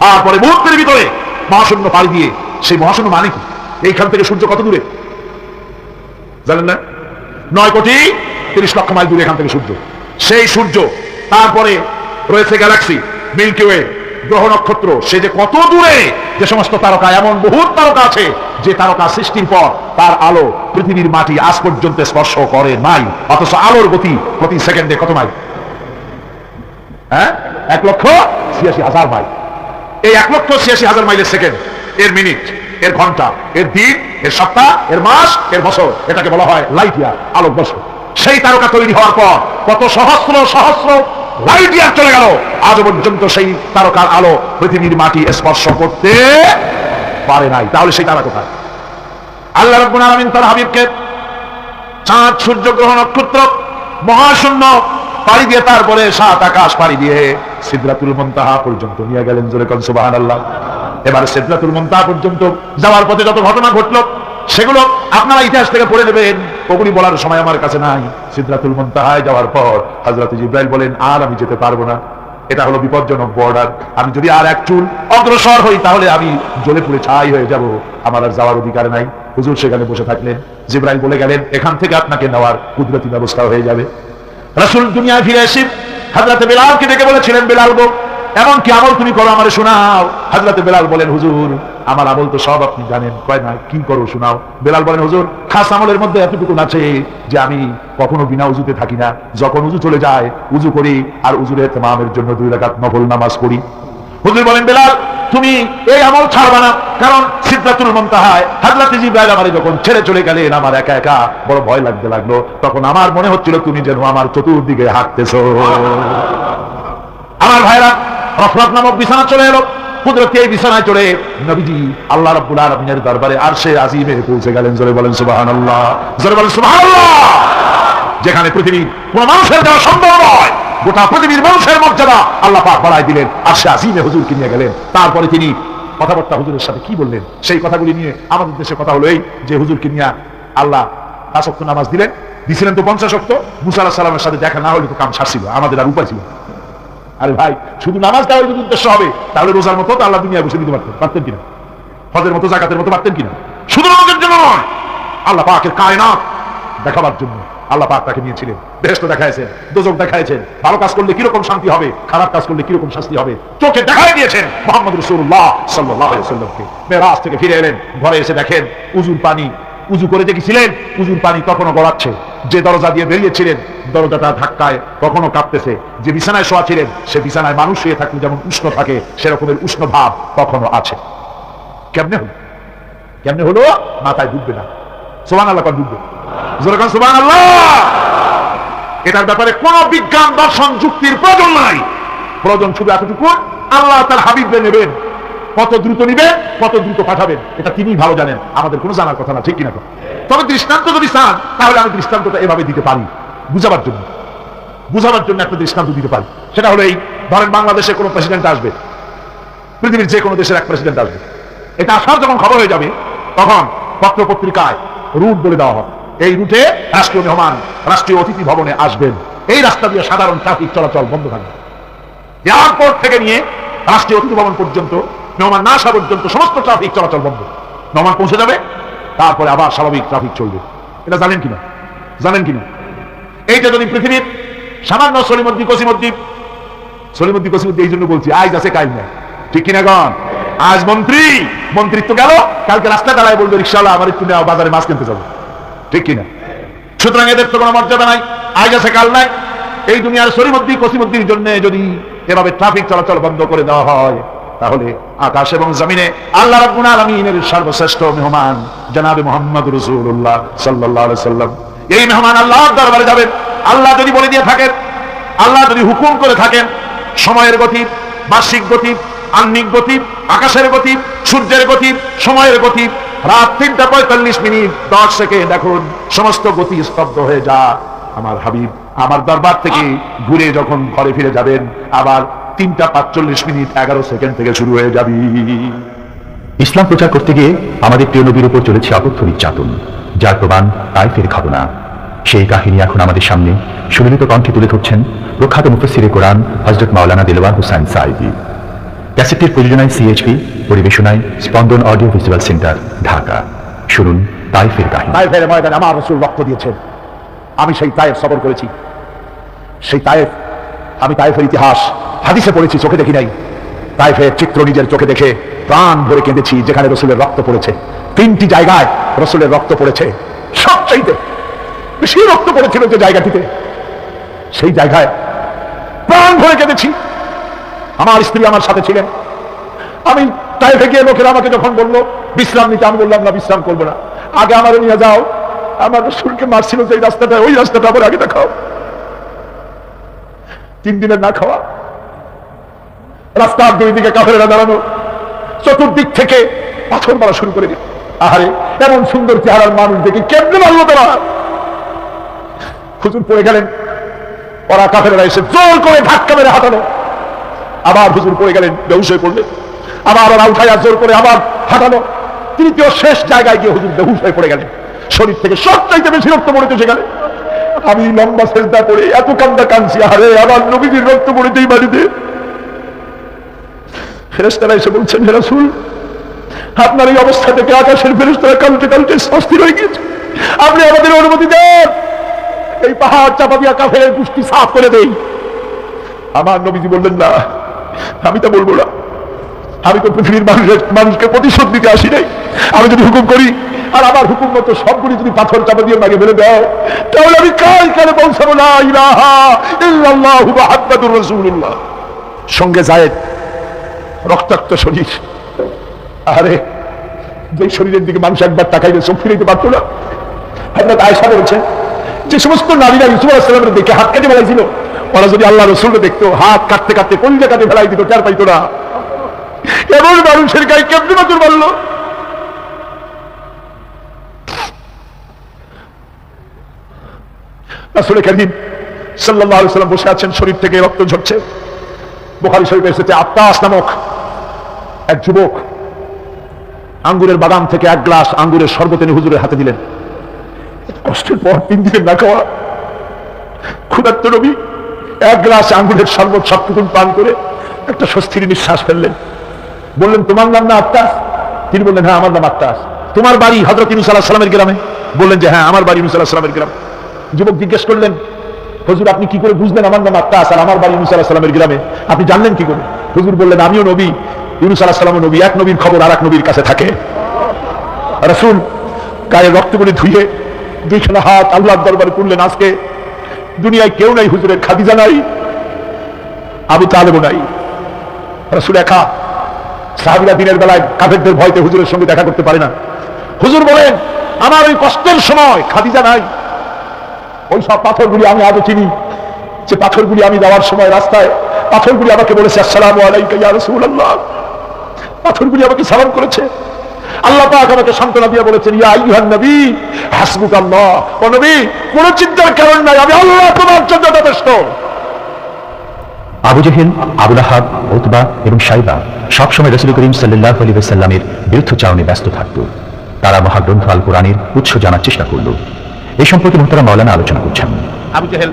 S1: তারপরে মুহূর্তের ভিতরে মহাশূন্য পাড়ি দিয়ে, সেই মহাশূন্য মানে কি? এইখান থেকে সূর্য কত দূরে জানেন না? 9,30,00,000 মাইল দূরে এখান থেকে সূর্য। সেই সূর্য, তারপরে রয়েছে গ্যালাক্সি, মিল্কি ওয়ে, গ্রহ নক্ষত্র, সে যে কত দূরে, যে সমস্ত তারকা, এমন বহুত তারকা আছে যে তারকা সৃষ্টির পর তার আলো পৃথিবীর মাটি আজ পর্যন্ত স্পর্শ করে নাই, অথচ আলোর গতি প্রতি সেকেন্ডে কত মাইল? 1,86,000 মাইল। এই 1,86,000 মাইলের সেকেন্ড, এর মিনিট, এর ঘন্টা, এর দিন, এর সপ্তাহ, এর মাস, এর বছর, এটাকে বলা হয় লাইট ইয়ার, আলোক বর্ষ। সেই তারকা তৈরি হওয়ার পর কত সহস্র সহস্র লাইট ইয়ার চলে গেল, আজ পর্যন্ত সেই তারকার আলো পৃথিবীর মাটি স্পর্শ করতে পারে নাই। তাহলে সেই তারা কোথায়? আল্লাহ রাব্বুল আলামিন তার হাবিবকে চাঁদ, সূর্য, গ্রহ, নক্ষত্র, মহাশূন্য পাড়ি দিয়ে, তারপরে 7 আকাশ পাড়ি দিয়ে সিদরাতুল মুনতাহা পর্যন্ত নিয়ে গেলেন। জোরে কোন সুবহানাল্লাহ। এবারে সিদরাতুল মুনতাহা পর্যন্ত যাওয়ার পথে যত ঘটনা ঘটলো সেগুলো আপনারা ইতিহাস থেকে পড়ে নেবেন, ওগুলি বলার সময় আমার কাছে নাই। সিদরাতুল মুনতাহায় যাওয়ার পর হযরত জিবরাইল বলেন, আর আমি যেতে পারবো না, এটা হলো বিপজ্জনক বর্ডার, আমি যদি আর এক চুল অগ্রসর হই তাহলে আমি জ্বলে পুড়ে ছাই হয়ে যাব, আমার আর যাওয়ার অধিকার নাই। হুজুর সেখানে বসে থাকলেন। জিবরাইল বলে গেলেন, এখান থেকে আপনাকে নেওয়ার কুদরতি ব্যবস্থা হয়ে যাবে। রাসূল দুনিয়ায় ফিরে এসে হযরত বেলালকে ডেকে বলেছিলেন, বেলাল গো, এমন কি আমল তুমি করো আমারে শোনাও। হযরত বেলাল বলেন, হুজুর আমার আমল তো সব আপনি জানেন। কয় না, কি করো শোনাও। বেলাল বলেন, হুজুর খাস আমলের মধ্যে এতটুকু আছে যে আমি কখনো বিনা উজুতে থাকি না, যখন উজু চলে যায় উজু করি, আর উজুর ইতমামের জন্য 2 রাকাত নফল নামাজ পড়ি। হুজুর বলেন, বেলাল তুমি এই আমল ছাড়বা না, কারণ সিদরাতুল মুনতাহায় হযরত জিবরাইল আমারে যখন ছেড়ে চলে গেলেন, আমার একা একা বড় ভয় লাগতে লাগলো। তখন আমার মনে হচ্ছিল তুমি যেন আমার চতুর্দিকে হাঁটতেছো। আমার ভাইরা, রফরাত নামক বিছানা চলে এলো। কুদরতি এই বিছানায় চড়ে নবীজি আল্লাহ রাব্বুল আলামিনের দরবারে আরশে আজিমে পৌঁছে গেলেন। জোরে বলেন সুবহানাল্লাহ, জোরে বলেন সুবহানাল্লাহ। যেখানে পৃথিবীর কোন মানুষের যাওয়া সম্ভব নয়, গোটা পৃথিবীর মানুষের মর্যাদা আল্লাহ পাক বাড়ায় দিলেন, আরশে আজিমে হুজুরকে নিয়ে গেলেন। তারপরে তিনি কথাবার্তা হুজুরের সাথে কি বললেন, সেই কথাগুলি নিয়ে আমাদের দেশে কথা হলো এই যে হুজুরকে নিয়ে আল্লাহ 5 ওয়াক্ত নামাজ দিছিলেন তো 50 ওয়াক্ত। মুসা আলাইহিস সালামের সাথে দেখা না হলে তো কাম সারছিল, আমাদের আর উপায় ছিল। আরে ভাই, শুধু নামাজ দেওয়ার যদি উদ্দেশ্য হবে তাহলে রোজার মতো তো আল্লাহ দুনিয়া বসে দিতে পারতেন কিনা, হজের মতো, জাকাতের মতো পারতেন কিনা? শুধু নামাজের জন্য নয়, আল্লাহ পাকের কায়নাত দেখাবার জন্য আল্লাহ পাক তাকে নিয়েছিলেন। বেহেশত দেখাইছেন, দোজখ দেখাইছেন, ভালো কাজ করলে কিরকম শান্তি হবে, খারাপ কাজ করলে কিরকম শাস্তি হবে, চোখে দেখাই দিয়েছেন মুহাম্মদ রাসূলুল্লাহ সাল্লাল্লাহু আলাইহি ওয়াসাল্লামকে। মেরাজ থেকে ফিরে এলেন, ঘরে এসে দেখেন উজুর পানি, উজু করে দেখেছিলেন উজুর পানি তখনও গড়াচ্ছে। যে দরজা দিয়ে বেরিয়েছিলেন দরজাটা ধাক্কায় তখনও কাঁপতেছে। যে বিছানায় শোয়া ছিলেন সে বিছানায় মানুষ শুয়ে থাকলে যেমন উষ্ণ থাকে সেরকমের উষ্ণ ভাব তখনও আছে। কেমনে হলো? কেমনে হলো? মাথায় ঢুকবে না। সুবহানাল্লাহ, কোন ঢুকবে? জোরে কোন সুবহানাল্লাহ। এটার ব্যাপারে কোন বিজ্ঞান, দর্শন, যুক্তির প্রয়োজন নাই। প্রয়োজন শুধু এতটুকু, আল্লাহ তার হাবিবকে নেবেন, কত দ্রুত নিবেন, কত দ্রুত পাঠাবেন, এটা তিনিই ভালো জানেন, আমাদের কোনো জানার কথা না, ঠিক কিনা? তবে দৃষ্টান্ত যদি চান তাহলে আমি দৃষ্টান্তটা এভাবে দিতে পারি, বুঝাবার জন্য একটা দৃষ্টান্ত দিতে পারি। সেটা হলো এই, ধরেন বাংলাদেশে কোনো প্রেসিডেন্ট আসবে, পৃথিবীর যে কোনো দেশের এক প্রেসিডেন্ট আসবে। এটা আসার যখন খবর হয়ে যাবে তখন পত্র পত্রিকায় রুট বলে দেওয়া হবে, এই রুটে রাষ্ট্রীয় মেহমান রাষ্ট্রীয় অতিথি ভবনে আসবেন, এই রাস্তা দিয়ে সাধারণ ট্রাফিক চলাচল বন্ধ থাকবে। এয়ারপোর্ট থেকে নিয়ে রাষ্ট্রীয় অতিথি ভবন পর্যন্ত, মেহমান না আসা পর্যন্ত সমস্ত ট্রাফিক চলাচল বন্ধ। মেহমান পৌঁছে যাবে, তারপরে আবার স্বাভাবিক ট্রাফিক চলবে। এটা জানেন কিনা? এইটা যদি পৃথিবীর সামান্য সলিমুদ্দিন কসিমুদ্দিন এই জন্য বলছি, আজ আছে কাল নাই, ঠিক কিনা গণ? আজ মন্ত্রিত্ব গেল, কালকে রাস্তা দাঁড়ায় বলবে রিক্সাওয়ালা আমার একটু নেওয়া, বাজারে মাছ কিনতে যাবো, ঠিক কিনা? সুতরাং এদের তো কোনো মর্যাদা নাই, আজ আছে কাল নাই। এই দুনিয়ার সলিমুদ্দিন কসিমুদ্দিনের জন্য যদি এভাবে ট্রাফিক চলাচল বন্ধ করে দেওয়া হয় তাহলে আকাশ এবং জমিনে আল্লাহ রাব্বুল আলামিনের সর্বশ্রেষ্ঠ মেহমান জনাবে মুহাম্মদ রাসূলুল্লাহ সাল্লাল্লাহু আলাইহি সাল্লাম, এই মেহমান আল্লাহর দরবারে যাবেন। আল্লাহ যদি বলে দিয়ে থাকেন আল্লাহ যদি হুকুম করে থাকেন, সময়ের গতি, বার্ষিক গতি, আহ্নিক গতি, আকাশের গতি, সূর্যের গতি, সময়ের গতি, রাত 3:45 10 সেকেন্ড, এখন সমস্ত গতি স্তব্ধ হয়ে যা। আমার হাবিব আমার দরবার থেকে ঘুরে যখন ঘরে ফিরে যাবেন, আবার 3:45 11 সেকেন্ড থেকে শুরু হয়ে যাবি।
S2: ইসলাম প্রচার করতে গিয়ে আমাদের প্রিয় নবীর উপর চলেছে অকথ্য নির্যাতন, যার প্রমাণ তাইফের ঘটনা। সেই কাহিনী এখন আমাদের সামনে সুললিত কণ্ঠে তুলে ধরছেন প্রখ্যাত মুফাসসিরে কোরআন হযরত মাওলানা দেলওয়ার হোসাইন সাঈদী। ক্যাসেটটির প্রযোজনায় সিএইচপি, পরিবেশনায় স্পন্দন অডিও ভিজুয়াল সেন্টার, ঢাকা। শুনুন তাইফের কাহিনী।
S1: তাইফের ময়দানে আমার রাসূল রক্ত দিয়েছেন। আমি সেই তায়েফ সফর করেছি। সেই তায়েফ, আমি তায়েফের ইতিহাস হাদিসে পড়েছি, চোখে দেখি নাই। তায়েফের চিত্র নিজের চোখে দেখে প্রাণ ভরে কেঁদেছি, যেখানে রাসূলের রক্ত পড়েছে। 3টি জায়গায় রাসূলের রক্ত পড়েছে। সবচাইতে বেশি রক্ত পড়েছিল যে জায়গাটিতে, সেই জায়গায় প্রাণ ভরে কেঁদেছি। আমার স্ত্রী আমার সাথে ছিলেন। আমি তায়েফে গিয়ে লোকেরা আমাকে যখন বললো বিশ্রাম নিতে, আমি বললাম না, বিশ্রাম করবো না, আগে আমারও নিয়ে যাও। আমার রাসূলকে মারছিল যে রাস্তাটা, ওই রাস্তাটা আবার আগে দেখাও। 3 দিনের না খাওয়া, রাস্তার 2 দিকে কাফেরেরা দাঁড়ানো, চতুর্দিক থেকে পাথর মারা শুরু করে দিল। আহারে, এমন সুন্দর চেহারার মানুষ দেখে কেমনে মারলো তারা। হুজুর পড়ে গেলেন, ওরা কাফেরেরা এসে জোর করে ধাক্কা মেরে হাঁটানো। আবার হুজুর পড়ে গেলেন, বেহুশ হয়ে পড়লেন। আবার ওরা উঠাইয়া জোর করে আবার হাঁটানো। তৃতীয় শেষ জায়গায় গিয়ে হুজুর বেহুশ হয়ে পড়ে গেলেন। শরীর থেকে সবচাইতে বেশি রক্ত পড়েছে সেখানে। আমি লম্বা সেজদা করে এত কান্দা কাঁদছি, আরে আমার নবীজির রক্ত পড়েছেই বাড়িতে। ফেরেশতারা এসে বলছেন, হে রাসূল, আপনার এই অবস্থা থেকে আকাশের ফেরেশতারা কাঁদতে কাঁদতে অস্থির হয়ে গিয়েছে, আপনি আমাদের অনুমতি দেন, এই পাহাড় চাপা দিয়া কাফেরের গোষ্ঠী সাফ করে দেই। আমার নবীজি বললেন, না, আমি তা বলবো না। আমি তো পৃথিবীর মানুষকে প্রতিশোধ দিতে আসি নাই। আমি যদি হুকুম করি আর আমার হুকুম মতো সবগুলি যদি পাথর চাপা দিয়ে মাগে ফেলে দাও, তাহলে আমি কাল কালে পৌঁছাবো লা ইলাহা ইল্লাল্লাহু মুহাম্মাদুর রাসূলুল্লাহ। সঙ্গে যায়েদ, রক্তাক্ত শরীর। আরে, যে শরীরের দিকে মানুষ একবার তাকাইলে চোখ ফিরাইতে পারতো না। হযরত আয়েশা বলছেন, যে সমস্ত নারীরা ইউসুফ আলাইহিস সালামের দিকে হাত কেটে ফেলাইছিল, ওরা যদি আল্লাহ রাসূলকে দেখতো, হাত কাটতে কাটতে কলিজা কাটে ফেলাই দিত, টের পাইতো না। এমন মানুষের গায়ে কেমনে নজর মারলো। রাসূল কারীম সাল্লাল্লাহু আলাইহি ওয়াসাল্লাম বসে আছেন, শরীর থেকে রক্ত ঝরছে। বুখারী শরীফে এসেছে, আত্তাস নামক এক যুবক আঙ্গুরের বাগান থেকে 1 গ্লাস আঙ্গুরের শরবত এনে হুজুরের হাতে দিলেন। কষ্টের পর 3 দিনের না খাওয়া ক্ষুধার্ত নবী 1 গ্লাস আঙ্গুরের শরবত সবটুকুন পান করে একটা স্বস্তির নিঃশ্বাস ফেললেন। বললেন, তোমার নাম না আত্তাস? তিনি বললেন, হ্যাঁ, আমার নাম আত্তাস। তোমার বাড়ি হযরত ইউনূস আলাইহিস সালামের গ্রামে? বললেন যে হ্যাঁ, আমার বাড়ি ইউনূস আলাইহিস সালামের গ্রামে। যুবক জিজ্ঞেস করলেন, হুজুর, আপনি কি করে বুঝলেন আমার নাম আত্তাস আর আমার বাড়ি ইউনূস আলাইহিস সালামের গ্রামে? আপনি জানলেন কি করে? হুজুর বললেন, আমিও নবী, ইউনূস আলাইহিস সালামও নবী, এক নবীর খবর আর এক নবীর কাছে থাকে। রাসূল গায়ে রক্তগুলি ধুয়ে 2 হাত আল্লাহর দরবারে তুললেন। আজকে দুনিয়ায় কেউ নাই হুজুরের, খাদিজা নাই, আবু তালেবও নাই, রাসূল একা। সাহাবীরা দিনের বেলায় কাফেরদের ভয়তে হুজুরের সঙ্গে দেখা করতে পারে না। হুজুর বলেন, আমার ওই কষ্টের সময় খাদিজা নাই। ওই সব পাথরগুলি আমি আজও চিনি, যে পাথরগুলি আমি যাওয়ার সময় রাস্তায় পাথরগুলি আমাকে বলেছে, আসসালামু আলাইকা ইয়া রাসূলুল্লাহ। পাথরগুলি আমাকে সালাম করেছে। আল্লাহ পাক আমাকে সান্ত্বনা দিয়ে বলেছেন, ইয়া আইয়ুহান নবী হাসবুকাল্লাহ। ও নবী, কোনো চিন্তার কারণ নাই, আমি আল্লাহ তোমার জন্য যথেষ্ট।
S2: আবু জেহেল, আবু লাহাব, উতবা এবং শাইবা সবসময় রাসূল করিম সাল্লাল্লাহু আলাইহি ওয়াসাল্লামের বিরুদ্ধচারণে ব্যস্ত থাকত। তারা মহাগ্রন্থ আল কোরআনের উৎস জানার চেষ্টা করল। এই সম্পর্কে মুহতারাম মাওলানা আলোচনা করছেন।
S1: আবু জেহেল,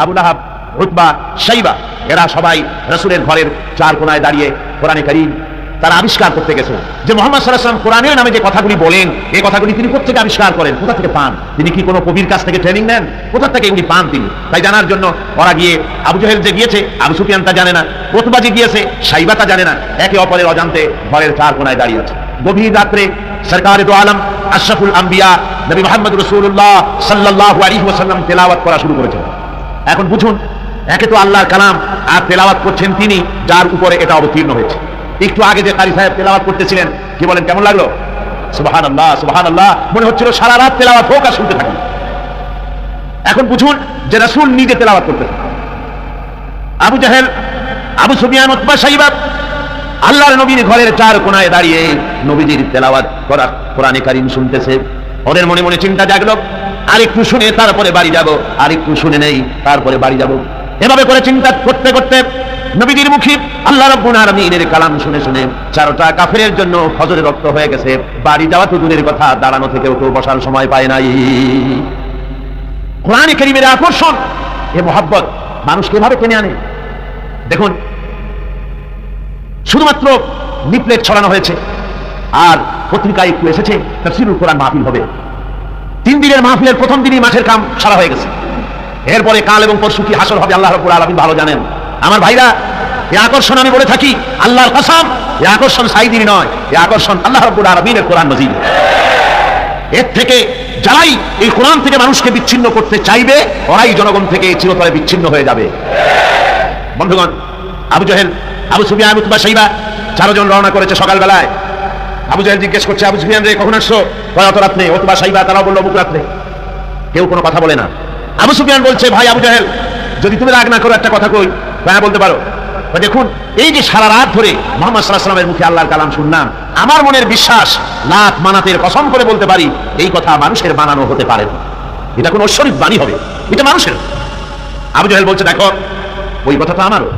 S1: আবু লাহাব, উতবা, শাইবা এরা সবাই রাসূলের ঘরের 4 কোণায় দাঁড়িয়ে কোরআনে কারীম তারা আবিষ্কার করতে গেছে যে মুহাম্মদ সাল্লাল্লাহু আলাইহি ওয়াসাল্লাম কোরআনের নামে যে কথাগুলি বলেন, এই কথাগুলি তিনি কোথা থেকে আবিষ্কার করেন, কোথা থেকে পান? তিনি কি কোনো কবির কাছ থেকে ট্রেনিং নেন? কোথা থেকে এগুলি পান তিনি? তাই জানার জন্য ওরা গিয়ে, আবু জেহেল যে গিয়েছে, আবু সুফিয়ান তা জানে না, উতবা যে গিয়েছে, শাইবা তা জানে না, একে অপরের অজান্তে ঘরের 4 কোণায় দাঁড়িয়ে আছে। গভীর রাত্রে সরকারে দো আলম আশরাফুল আম্বিয়া নবী মুহাম্মদ রাসূলুল্লাহ সাল্লাল্লাহু আলাইহি ওয়াসাল্লাম তেলাওয়াত করা শুরু করেছেন। এখন বুঝুন, একে তো আল্লাহর কালাম, আর তেলাওয়াত করছেন তিনি যার উপরে এটা অবতীর্ণ হয়েছে। একটু আগে যে কারি সাহেব তেলাওয়াত করতেছিলেন, কি বলেন, কেমন লাগলো? সুবহানাল্লাহ, সুবহানাল্লাহ, মনে হচ্ছিল সারা রাত তেলাওয়াত হোক আর শুনতে থাকি। এখন বুঝুন যে রাসূল নিজে তেলাওয়াত করতেন। আবু জাহেল, আবু সুফিয়ান, উতবা, শাইবা আল্লাহর নবীর ঘরের চার কোনায় দাঁড়িয়ে নবীজির তেলাওয়াত করা কোরআনে কারীম শুনতেছে। ওদের মনে মনে চিন্তা জাগলো, আরেকটু শুনে তারপরে বাড়ি যাব, আরেকটু শুনে নেই তারপরে বাড়ি যাব। এভাবে করে চিন্তা করতে করতে নবীজির মুখে আল্লাহ রাব্বুল আলামিনের কালাম শুনে শুনে চারটা কাফেরের জন্য ফজরের রক্ত হয়ে গেছে। বাড়ি যাওয়া তো দূরের কথা, দাঁড়ানো থেকেও তো বসার সময় পায় নাই। কোরআনে কারীমের আকর্ষণ, এ মহব্বত মানুষকে এভাবে টেনে আনে। দেখুন, শুধুমাত্র লিফলেট ছড়ানো হয়েছে আর পত্রিকায় একটু এসেছে তাফসীরুল কোরআন মাহফিল হবে। 3 দিনের মাহফিলের প্রথম দিনই মাঠের কাম সারা হয়ে গেছে। এরপরে কাল এবং পরশু কি হাসর হবে আল্লাহ রাব্বুল আলামিন ভালো জানেন। আমার ভাইরা, এই আকর্ষণ আমি বলে থাকি আল্লাহর কসম, এই আকর্ষণ সাইদিনী নয়, এই আকর্ষণ আল্লাহ রাব্বুল আলামিনের কোরআন মাজিদ। এর থেকে যারাই এই কোরআন থেকে মানুষকে বিচ্ছিন্ন করতে চাইবে, ওরাই জনগণ থেকে চিরতরে বিচ্ছিন্ন হয়ে যাবে। বন্ধুগণ, আবু জাহেল, আবু সুফিয়ান, উতবা, শাইবা 4 জন রওনা করেছে সকালবেলায়। আবু জাহেল জিজ্ঞেস করছে, আবু সুফিয়ান রে কখন আসছো? কত রাত্রে। উতবা, শাইবা তারাও বললো মুখ রাত্রে। কেউ কোনো কথা বলে না। আবু সুফিয়ান বলছে, ভাই আবু জাহেল, যদি তুমি রাগ না করো একটা কথা কই। হ্যাঁ বলতে পারো। দেখুন, এই যে সারা রাত ধরে মুহাম্মদ সাল্লাল্লাহু আলাইহি ওয়াসাল্লামের মুখে আল্লাহর কালাম শুনলাম, আমার মনের বিশ্বাস লাত মানাতের কসম করে বলতে পারি এই কথা মানুষের বানানো হতে পারে না। এটা কোনো ঐশ্বরিক বাণী হবে, এটা মানুষের। আবু জাহেল বলছে, দেখো ওই কথাটা আমারও,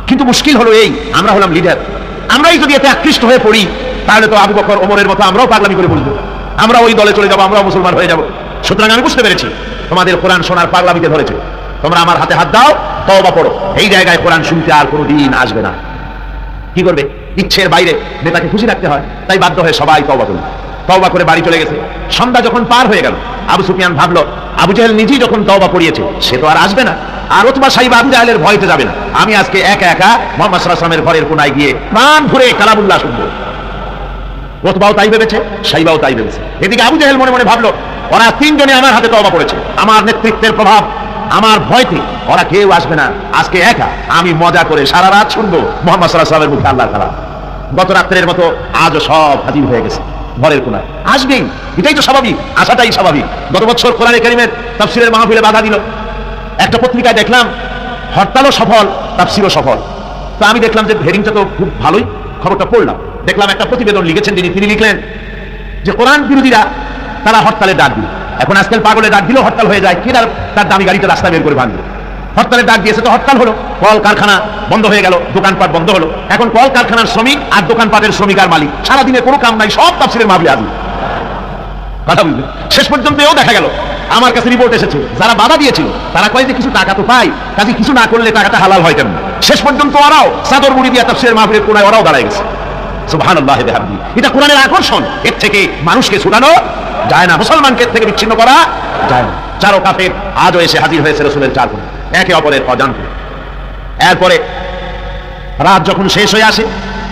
S1: কিন্তু মুশকিল হলো এই, আমরা হলাম লিডার, আমরাই যদি এতে আকৃষ্ট হয়ে পড়ি তাহলে তো আবু বকর, ওমরের মতো আমরাও পাগলামি করে বলবো, আমরা ওই দলে চলে যাবো, আমরাও মুসলমান হয়ে যাব। সুতরাং আমি বুঝতে পেরেছি তোমাদের কোরআন শোনার পাগলামিতে ধরেছে, তোমরা আমার হাতে হাত দাও, তওবা পড়ো। এই জায়গায় কোরআন শুনতে আর কোনোদিন আসবে না। কি করবে? ইচ্ছের বাইরে নেতাকে খুশি রাখতে হয়, তাই বাধ্য হয়ে সবাই তওবা করল। তওবা করে বাড়ি চলে গেছে। সন্ধ্যা যখন পার হয়ে গেল, আবু সুফিয়ান ভাবলো আবু জাহেল নিজেই যখন তওবা পড়িয়েছে, সে তো আর আসবে না, আর উতবা, শাইবা আবু জাহেলের ভয়তে যাবে না। আমি আজকে একা একা মুহাম্মদ সাল্লাল্লাহু আলাইহি ওয়াসাল্লামের ঘরের কোনায় গিয়ে প্রাণ ভরে কালামুল্লাহ শুনবো। উতবাও তাই ভেবেছে, শাইবাও তাই ভেবেছে। এদিকে আবু জাহেল মনে মনে ভাবলো, ওরা 3 জনে আমার হাতে তওবা পড়েছে, আমার নেতৃত্বের প্রভাব, আমার ভয়তে ওরা কেউ আসবে না। আজকে একা আমি মজা করে সারা রাত শুনবো মুহাম্মদ সাল্লাল্লাহু আলাইহি ওয়াসাল্লামের মুখে আল্লাহর কালাম। গত রাত্রের মতো আজও সব হাজির হয়ে গেছে ঘরের কোনায়, আসবেই, এটাই তো স্বাভাবিক, আসাটাই স্বাভাবিক। গত বছর কোরআনে কারীমের তাফসীরের মাহফিলে বাধা দিল। একটা পত্রিকায় দেখলাম হরতালও সফল, তাফসীরও সফল। তো আমি দেখলাম যে হেডিংটা তো খুব ভালোই, খবরটা পড়লাম, দেখলাম একটা প্রতিবেদন লিখেছেন তিনি লিখলেন যে কোরআন বিরোধীরা তারা হরতালের ডাক দিল। এখন আজকাল পাগলের ডাক দিলেও হরতাল হয়ে যায়, কি তার দামি গাড়িটা রাস্তা বের করে ভাঙবে। হরতালের ডাক দিয়েছে তো হরতাল হলো, কল কারখানা বন্ধ হয়ে গেল, দোকানপাট বন্ধ হলো। এখন কল কারখানার শ্রমিক আর দোকানপাটের শ্রমিক আর মালিক সারাদিনে কোনো কাম নাই, সব তাফসীরের মাহফিলে আসবে। কথা বুঝলেন? শেষ পর্যন্ত এও দেখা গেল, আমার কাছে রিপোর্ট এসেছে, যারা বাধা দিয়েছিল তারা কয় যে কিছু টাকা তো পাই, কাজে কিছু না করলে টাকাটা হালাল হয় কেন। শেষ পর্যন্ত ওরাও চাদর মুড়ি দিয়ে তাফসীরের মাহফিলের কোনায় ওরাও দাঁড়ায় গেছে। সুবহানাল্লাহি ওয়া বিহামদিহি। এটা কোরআনের আকর্ষণ, এর থেকে মানুষকে ছুটানো যায় না, মুসলমানকে এর থেকে বিচ্ছিন্ন করা যায় না। চারো কাফের আজও এসে হাজির হয়েছে রাসূলের 4 কোণে, একে অপরের অজান্তে। এরপরে রাত যখন শেষ হয়ে আসে,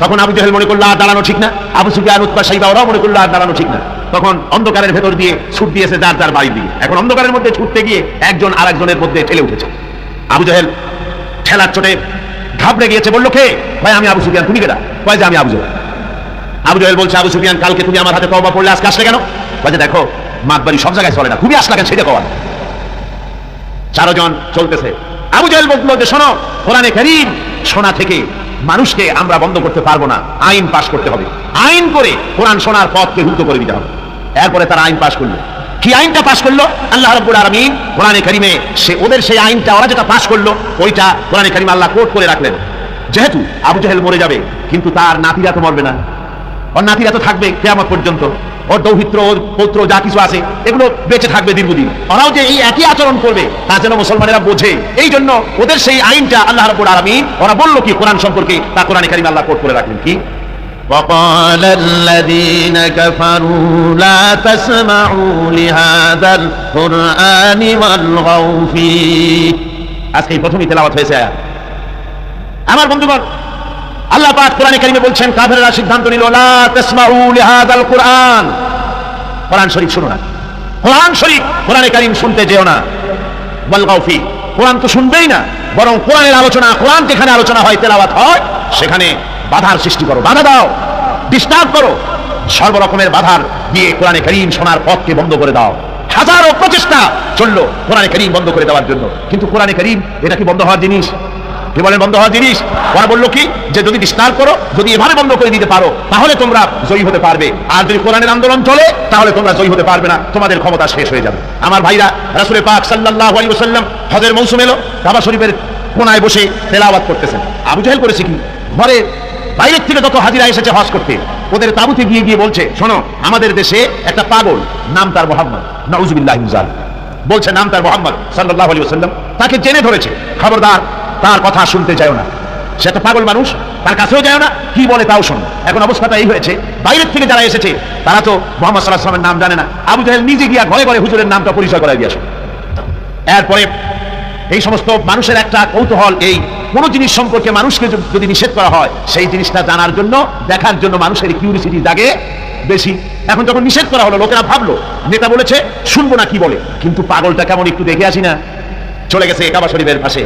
S1: তখন আবু জাহেল মনে করলো আর দাঁড়ানো ঠিক না, আবু সুফিয়ান, উতবা, শাইবা ওরাও মনে করলো আর দাঁড়ানো ঠিক না। তখন অন্ধকারের ভেতর দিয়ে ছুট দিয়েছে যার যার বাড়ির দিকে। এখন অন্ধকারের মধ্যে ছুটতে গিয়ে একজন আরেকজনের মধ্যে ঠেলে উঠেছে। আবু জাহেল ঠেলার চোটে ঘাবড়ে গিয়েছে, বললো কে? ভাই আমি আবু সুফিয়ান। তুমি কেডা? কয় যে আমি আবু জাহেল। আবু জাহেল বলছে, আবু সুফিয়ান কালকে তুমি আমার হাতে তওবা পড়লে আজকে আসলে কেন? বলছে দেখো মাতবাড়ি সব জায়গায় চলে না, তুমি আসলা কেন সেটা কওয়া। 4 জন চলতেছে। আবু জাহেল বলল যে শোনো, কোরআনে কারীম শোনা থেকে মানুষকে আমরা বন্ধ করতে পারবো না, আইন পাশ করতে হবে। আইন করে কোরআন শোনার পথকে রুদ্ধ করে দিতে হবে। এরপরে তারা আইন পাশ করলো। কি আইনটা পাশ করলো? আল্লাহ রাব্বুল আলামিন কোরআনে কারীমে ওদের সেই আইনটা, ওরা যেটা পাশ করলো ওইটা কোরআনে কারীমে আল্লাহ কোট করে রাখলেন। যেহেতু আবু জাহেল মরে যাবে, কিন্তু তার নাতিরা তো মরবে না, ওর নাতিরা তো থাকবে কিয়ামত পর্যন্ত, ওর দৌহিত্র, ওর পৌত্র যা কিছু আছে এগুলো বেঁচে থাকবে দীর্ঘদিন। ওরাও যে এই একই আচরণ করবে তা যেন মুসলমানেরা বোঝে, এই জন্য ওদের সেই আইনটা আল্লাহ রাব্বুল আলামিন ওরা বললো কি কোরআন সম্পর্কে, তা কোরআনে কারীমে আল্লাহ কোট করে রাখলেন কি
S3: وقال الذين كفروا لا تسمعوا لهذا القرآن والغوا فيه।
S1: আজকে প্রথমই তেলাওয়াত হয়েছে আয়াত। আমার বন্ধুগণ, আল্লাহ পাক কোরআনে কারীমে বলছেন কাফেররা সিদ্ধান্ত নিল লা তাসমাউ লিহাদাল কুরআন, কোরআন শরীফ শুনো না, কোরআন শরীফ কোরআনে কারীম শুনতে যেও না। ওয়াল গাউ ফি, কোরআন তো শুনবেই না, বরং কোরআনের আলোচনা, কোরআন যেখানে আলোচনা হয়, তেলাওয়াত হয়, সেখানে বাধার সৃষ্টি করো, বাধা দাও, ডিস্টার্ব করো, সর্বরকমের বাধার দিয়ে কোরআনে কারীম শোনার পথকে বন্ধ করে দাও। হাজারো প্রচেষ্টা চললো কোরআনে কারীম বন্ধ করে দেওয়ার জন্য, কিন্তু কোরআনে কারীম এটা কি বন্ধ হওয়ার জিনিস? কি বলেন বন্ধ হওয়া জিনিস? ওরা বললো কি যে যদি ডিস্টার্ব করো, যদি এভাবে বন্ধ করে দিতে পারো তাহলে তোমরা জয়ী হতে পারবে, আর যদি কোরআনের আন্দোলন চলে তাহলে তোমরা জয়ী হতে পারবে না, তোমাদের ক্ষমতা শেষ হয়ে যাবে। আমার ভাইরা, রাসূল পাক সাল্লাল্লাহু আলাইহি ওয়াসাল্লাম হজের মৌসুম এলো, কাবা শরীফের কোনায় বসে তেলাওয়াত করতেছেন। আবু জাহেল করেছে কি, ঘরে বাইরের থেকে যত হাজিরা এসেছে হজ করতে, ওদের তাঁবুতে গিয়ে গিয়ে বলছে, শোনো আমাদের দেশে একটা পাগল, নাম তার মুহাম্মদ, নাউযুবিল্লাহি মিন যালিক, বলছে নাম তার মুহাম্মদ সাল্লাল্লাহু আলাইহি ওয়াসাল্লাম, তাকে জেনে ধরেছে, খবরদার তার কথা শুনতে যাও না, সে একটা পাগল মানুষ, তার কাছেও যায় না, কি বলে তাও শোনো। এখন অবস্থাটা এই হয়েছে, বাইরের থেকে যারা এসেছে তারা তো মুহাম্মদ সাল্লাল্লাহু আলাইহি ওয়াসাল্লামের নাম জানে না। আবু জাহেল নিজে গিয়া ঘরে ঘরে হুজুরের নামটা পরিচয় করাই দিয়ে আসে। এরপরে এই সমস্ত মানুষের একটা কৌতূহল, এই কোন জিনিস সম্পর্কে মানুষকে যদি নিষেধ করা হয় সেই জিনিসটা জানার জন্য, দেখার জন্য মানুষের কিউরিসিটি জাগে বেশি। এখন যখন নিষেধ করা হলো, লোকেরা ভাবলো নেতা বলেছে শুনবো না কি বলে, কিন্তু পাগলটা কেমন একটু দেখে আসি না। চলে গেছে কাবা শরীফের পাশে,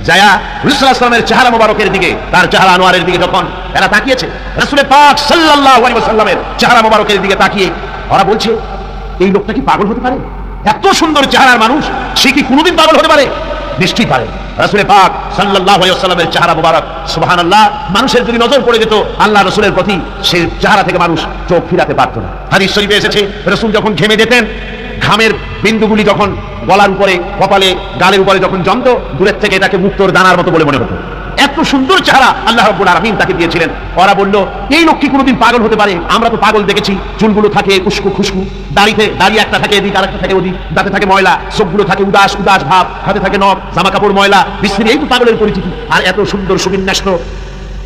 S1: যায়া রাসূল সাল্লাল্লাহু আলাইহি ওয়াসাল্লামের চেহারা মোবারকের দিকে, তার চেহারা আনোয়ারের দিকে যখন এরা তাকিয়েছে, রাসূল পাক সাল্লাল্লাহু আলাইহি ওয়াসাল্লামের চেহারা মোবারকের দিকে তাকিয়ে ওরা বলছে এই লোকটা কি পাগল হতে পারে? এত সুন্দর চেহারার মানুষ, সে কি কোনোদিন পাগল হতে পারে? নিশ্চয়ই পারে। রাসূল পাক সাল্লাল্লাহু আলাইহি ওয়াসাল্লামের চেহারা মোবারক, সুবহানাল্লাহ, মানুষের যদি নজর পড়ে যেত আল্লাহ রাসূলের প্রতি, সেই চেহারা থেকে মানুষ চোখ ফিরাতে পারত না। হাদিস শরীফে এসেছে রাসূল যখন ঘেমে যেতেন, ঘামের বিন্দুগুলি যখন গলার উপরে, কপালে, গালের উপরে যখন জমতো, দূরের থেকে এটাকে মুক্তোর দানার মতো বলে মনে হতো। এত সুন্দর চেহারা আল্লাহ রাব্বুল আলামিন তাকে দিয়েছিলেন। ওরা বলল এই লোক কি কোনোদিন পাগল হতে পারে? আমরা তো পাগল দেখেছি, চুলগুলো থাকে উস্কো খুশকু, দাড়ি একটা থাকে এদিক, আর একটা থাকে ওদিক, দাঁতে থাকে ময়লা, চোখগুলো থাকে উদাস উদাস ভাব, হাতে থাকে নখ, জামা কাপড় ময়লা বিশ্রী, এই তো পাগলের পরিচিতি। আর এত সুন্দর সুবিন্যাস্ত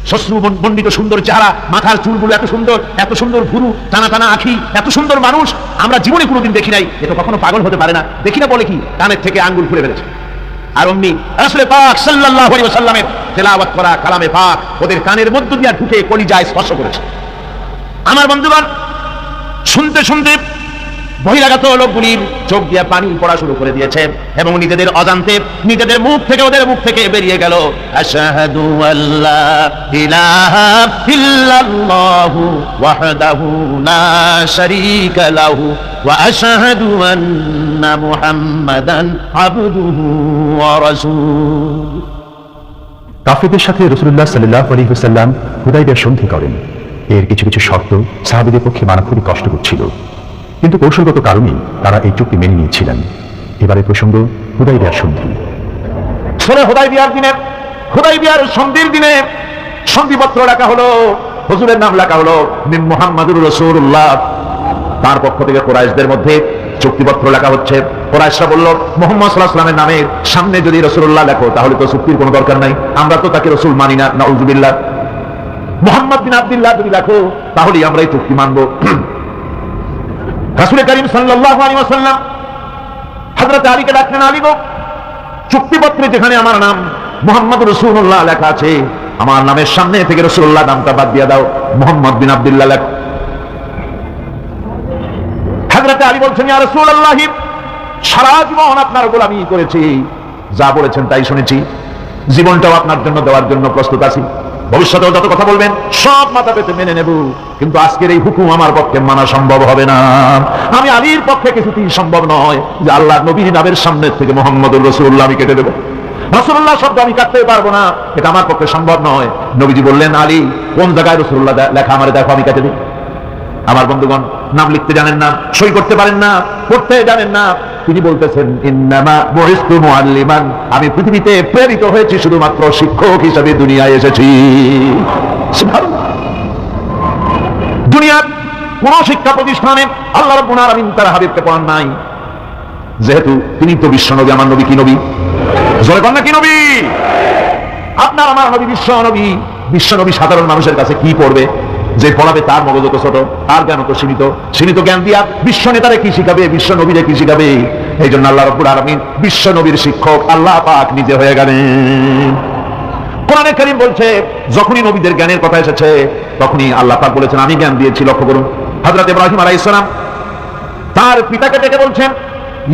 S1: শ্মশ্রুমণ্ডিত সুন্দর চেহারা, মাথার চুলগুলো এত সুন্দর, এত সুন্দর ভুরু, টানা টানা আঁখি, এত সুন্দর মানুষ আমরা জীবনে কোনোদিন দেখি নাই। এ তো কখনো পাগল হতে পারে না। দেখি না বলে কি, কানের থেকে আঙ্গুল খুলে ফেলেছে। আর অমনি রাসূল পাক সাল্লাল্লাহু আলাইহি ওয়াসাল্লামের তেলাওয়াত করা কালামে পাক ওদের কানের মধ্য দিয়ে ঢুকে কলিজায় স্পর্শ করেছে। আমার বন্ধুগণ, শুনতে শুনতে বহিরাগত লোকগুলির চোখ দিয়ে পানি পড়া শুরু করে দিয়েছে এবং নিজেদের অজান্তে নিজেদের মুখ থেকে, ওদের মুখ থেকে বেরিয়ে গেল আশহাদু আল্লা ইলাহা ইল্লাল্লাহু ওয়াহদাহু লা শারীকা লাহু ওয়া আশহাদু আন্না মুহাম্মাদান আবদুহু ওয়া রাসূলুহু।
S2: কাফেরদের সাথে রাসূলুল্লাহ সাল্লাল্লাহু আলাইহি ওয়াসাল্লাম হুদায়বিয়ার সন্ধি করেন। এর কিছু কিছু শর্ত সাহাবীদের পক্ষে মানা খুবই কষ্টকর ছিল, কিন্তু কৌশলগত কারণেই তারা এই চুক্তি মেনে নিয়েছিলেন। এবারে প্রসঙ্গ হুদায়বিয়ার সন্ধি।
S1: হুদায়বিয়ার সন্ধির দিনে সন্ধিপত্র লেখা হলো, হুজুরের নাম লেখা হলো মিন মুহাম্মাদুর রাসূলুল্লাহ। তার পক্ষ থেকে কুরাইশদের মধ্যে চুক্তিপত্র লেখা হচ্ছে। কুরাইশরা বলল মুহাম্মদ সাল্লাল্লাহু আলাইহি ওয়াসাল্লামের নামের সামনে যদি রাসূলুল্লাহ লেখো তাহলে তো চুক্তির কোনো দরকার নাই, আমরা তো তাকে রাসূল মানি না, নাউযুবিল্লাহ। মুহাম্মদ বিন আব্দুল্লাহ যদি লেখো তাহলেই আমরা এই চুক্তি মানবো। রাসূল করিম সাল্লাল্লাহু আলাইহি ওয়াসাল্লাম হযরত আলীকে ডাকলেন, আলী গো, চুক্তিপত্রে যেখানে আমার নাম মুহাম্মদুর রাসূলুল্লাহ লেখা আছে, আমার নামের সামনে থেকে রাসূলুল্লাহ নামটা বাদ দিয়ে দাও, মুহাম্মদ বিন আব্দুল্লাহ লেখো। হযরত আলী বলছেন, ইয়া রাসূলুল্লাহ, সারা জীবন আপনার গোলামি করেছি, যা বলেছেন তাই শুনেছি, জীবনটাও আপনার জন্য দেওয়ার জন্য প্রস্তুত আছি, ভবিষ্যতেও যত কথা বলবেন সব মাথা পেতে মেনে নেব, কিন্তু আজকের এই হুকুম আমার পক্ষে মানা সম্ভব হবে না। আমি আলীর পক্ষে কিছুতেই সম্ভব নয় যে আল্লাহ নবীর নামের সামনে থেকে মুহাম্মদুর রাসূলুল্লাহ আমি কেটে দেব, রাসূলুল্লাহ শব্দ আমি কাটতে পারবো না, এটা আমার পক্ষে সম্ভব নয়। নবীজি বললেন, আলী কোন জায়গায় রাসূলুল্লাহ লেখা আমারে দেখো, আমি কেটে দিই। আমার বন্ধুগণ, নাম লিখতে জানেন না, সই করতে পারেন না, পড়তে জানেন না, তিনি বলতেছেন ইন্নামা বুইস্তু মুআল্লিমান, আমি পৃথিবীতে প্রেরিত হয়েছি শুধুমাত্র শিক্ষক হিসেবে দুনিয়ায় এসেছি। সুবহানাল্লাহ। দুনিয়ার কোন শিক্ষা প্রতিষ্ঠানে আল্লাহ রাব্বুল আলামিন তার হাবিবকে পড়ান নাই, যেহেতু তিনি তো বিশ্বনবী। আমার নবী কি নবী? জোরে বলেন না, কি নবী? আপনার আমার নবী বিশ্ব নবী। বিশ্ব নবী সাধারণ মানুষের কাছে কি পড়বে? যে পড়াবে তার মগজ তো ছোট, আর জ্ঞান তো সীমিত। সীমিত জ্ঞান দিয়া বিশ্ব নেতারে কি শিখাবে, বিশ্ব নবীরে কি শিখাবে? এই জন্য আল্লাহ রাব্বুল আলামিন বিশ্ব নবীর শিক্ষক আল্লাহ পাক নিজে হয়ে গেলেন। কোরআনে কারীম বলছে, যখনই নবীদের জ্ঞানের কথা এসেছে তখনই আল্লাহ পাক বলেছেন আমি জ্ঞান দিয়েছি। লক্ষ্য করুন, হযরত ইব্রাহিম আলাইহিস সালাম তার পিতাকে ডেকে বলছেন,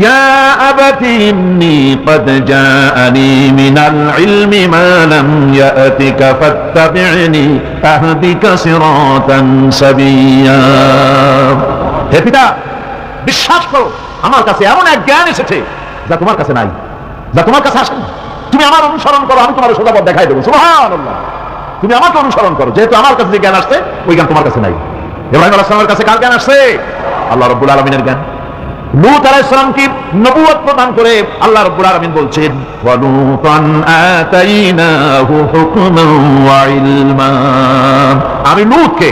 S1: ইয়া আবাতি ইন্নী ক্বাদ জাআনি মিনাল ইলমি মা লাম ইয়াতিকা ফাত্তাবি'নি আহদিকা সিরাতান সাবিয়্যা। হে পিতা, বিশ্বাস করো আমার কাছে এমন এক জ্ঞান এসেছে যা তোমার কাছে নাই, যা তোমার কাছে আসেনি। তুমি আমার অনুসরণ করো, আমি তোমার সোজা পথ দেখাই দেবো। সুবহানাল্লাহ। তুমি আমাকে অনুসরণ করো, যেহেতু আমার কাছে যে জ্ঞান আসছে ওই জ্ঞান তোমার কাছে নাই। ইব্রাহিম আলাইহিস সালামের কাছে কার জ্ঞান আসছে? আল্লাহ রাব্বুল আলামিনের জ্ঞান। লূত আলাইহিস সালামকে নবুয়ত প্রদান করে আল্লাহ রাব্বুল আলামিন বলছেন, ওয়া লূতান আতাইনাহু হুকমান ওয়া ইলমা। আমি লূতকে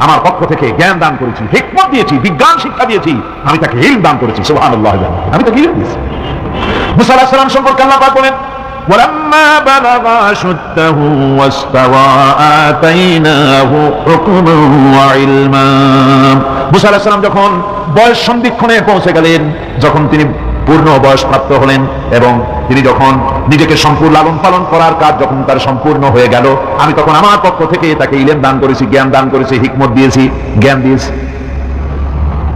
S1: আমার পক্ষ থেকে জ্ঞান দান করেছি, হিকমত দিয়েছি, বিজ্ঞান শিক্ষা দিয়েছি, আমি তাকে ইলম দান করেছি। সুবহানাল্লাহ। আমি তাকে ইলম দিয়েছি। মুসা আলাইহিস সালাম সম্পর্কে আল্লাহ পাক বলেন, ولما بلغ أشده واستوى آتيناه حكما وعلما। মুসা আলাইহিস সালাম যখন বয়স সন্ধিক্ষণে পৌঁছে গেলেন, যখন তিনি পূর্ণ বয়স প্রাপ্ত হলেন এবং তিনি যখন নিজেকে সম্পূর্ণ লালন পালন করার কাজ যখন তার সম্পূর্ণ হয়ে গেল, আমি তখন আমার পক্ষ থেকে তাকে ইলম দান করেছি, জ্ঞান দান করেছি, হিকমত দিয়েছি, জ্ঞান দিয়েছি।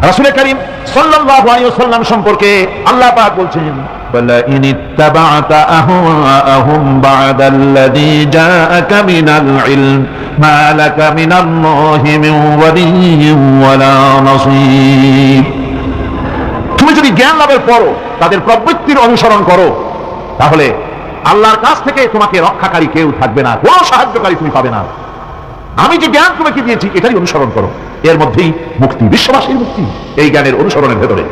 S1: রাসূল করিম সাল্লাল্লাহু আলাইহি ওয়াসাল্লাম সম্পর্কে আল্লাহ পাক বলছেন, وَلَئِنِ اتَّبَعْتَ أَهْوَاءَهُمْ بَعْدَ الَّذِي جَاءَكَ مِنَ الْعِلْمِ مَا لَكَ مِنَ اللَّهِ مِنْ وَلِيٍّ وَلَا نَصِيرٍ। তুমি যদি জ্ঞান লাভের পরও তাদের প্রবৃত্তির অনুসরণ করো, তাহলে আল্লাহর কাছ থেকে তোমাকে রক্ষাকারী কেউ থাকবে না, কোনো সাহায্যকারী তুমি পাবে না। আমি যে জ্ঞান তোমাকে দিয়েছি এটাই অনুসরণ করো, এর মধ্যেই মুক্তি, বিশ্ববাসীর মুক্তি এই জ্ঞানের অনুসরণের ভেতরে।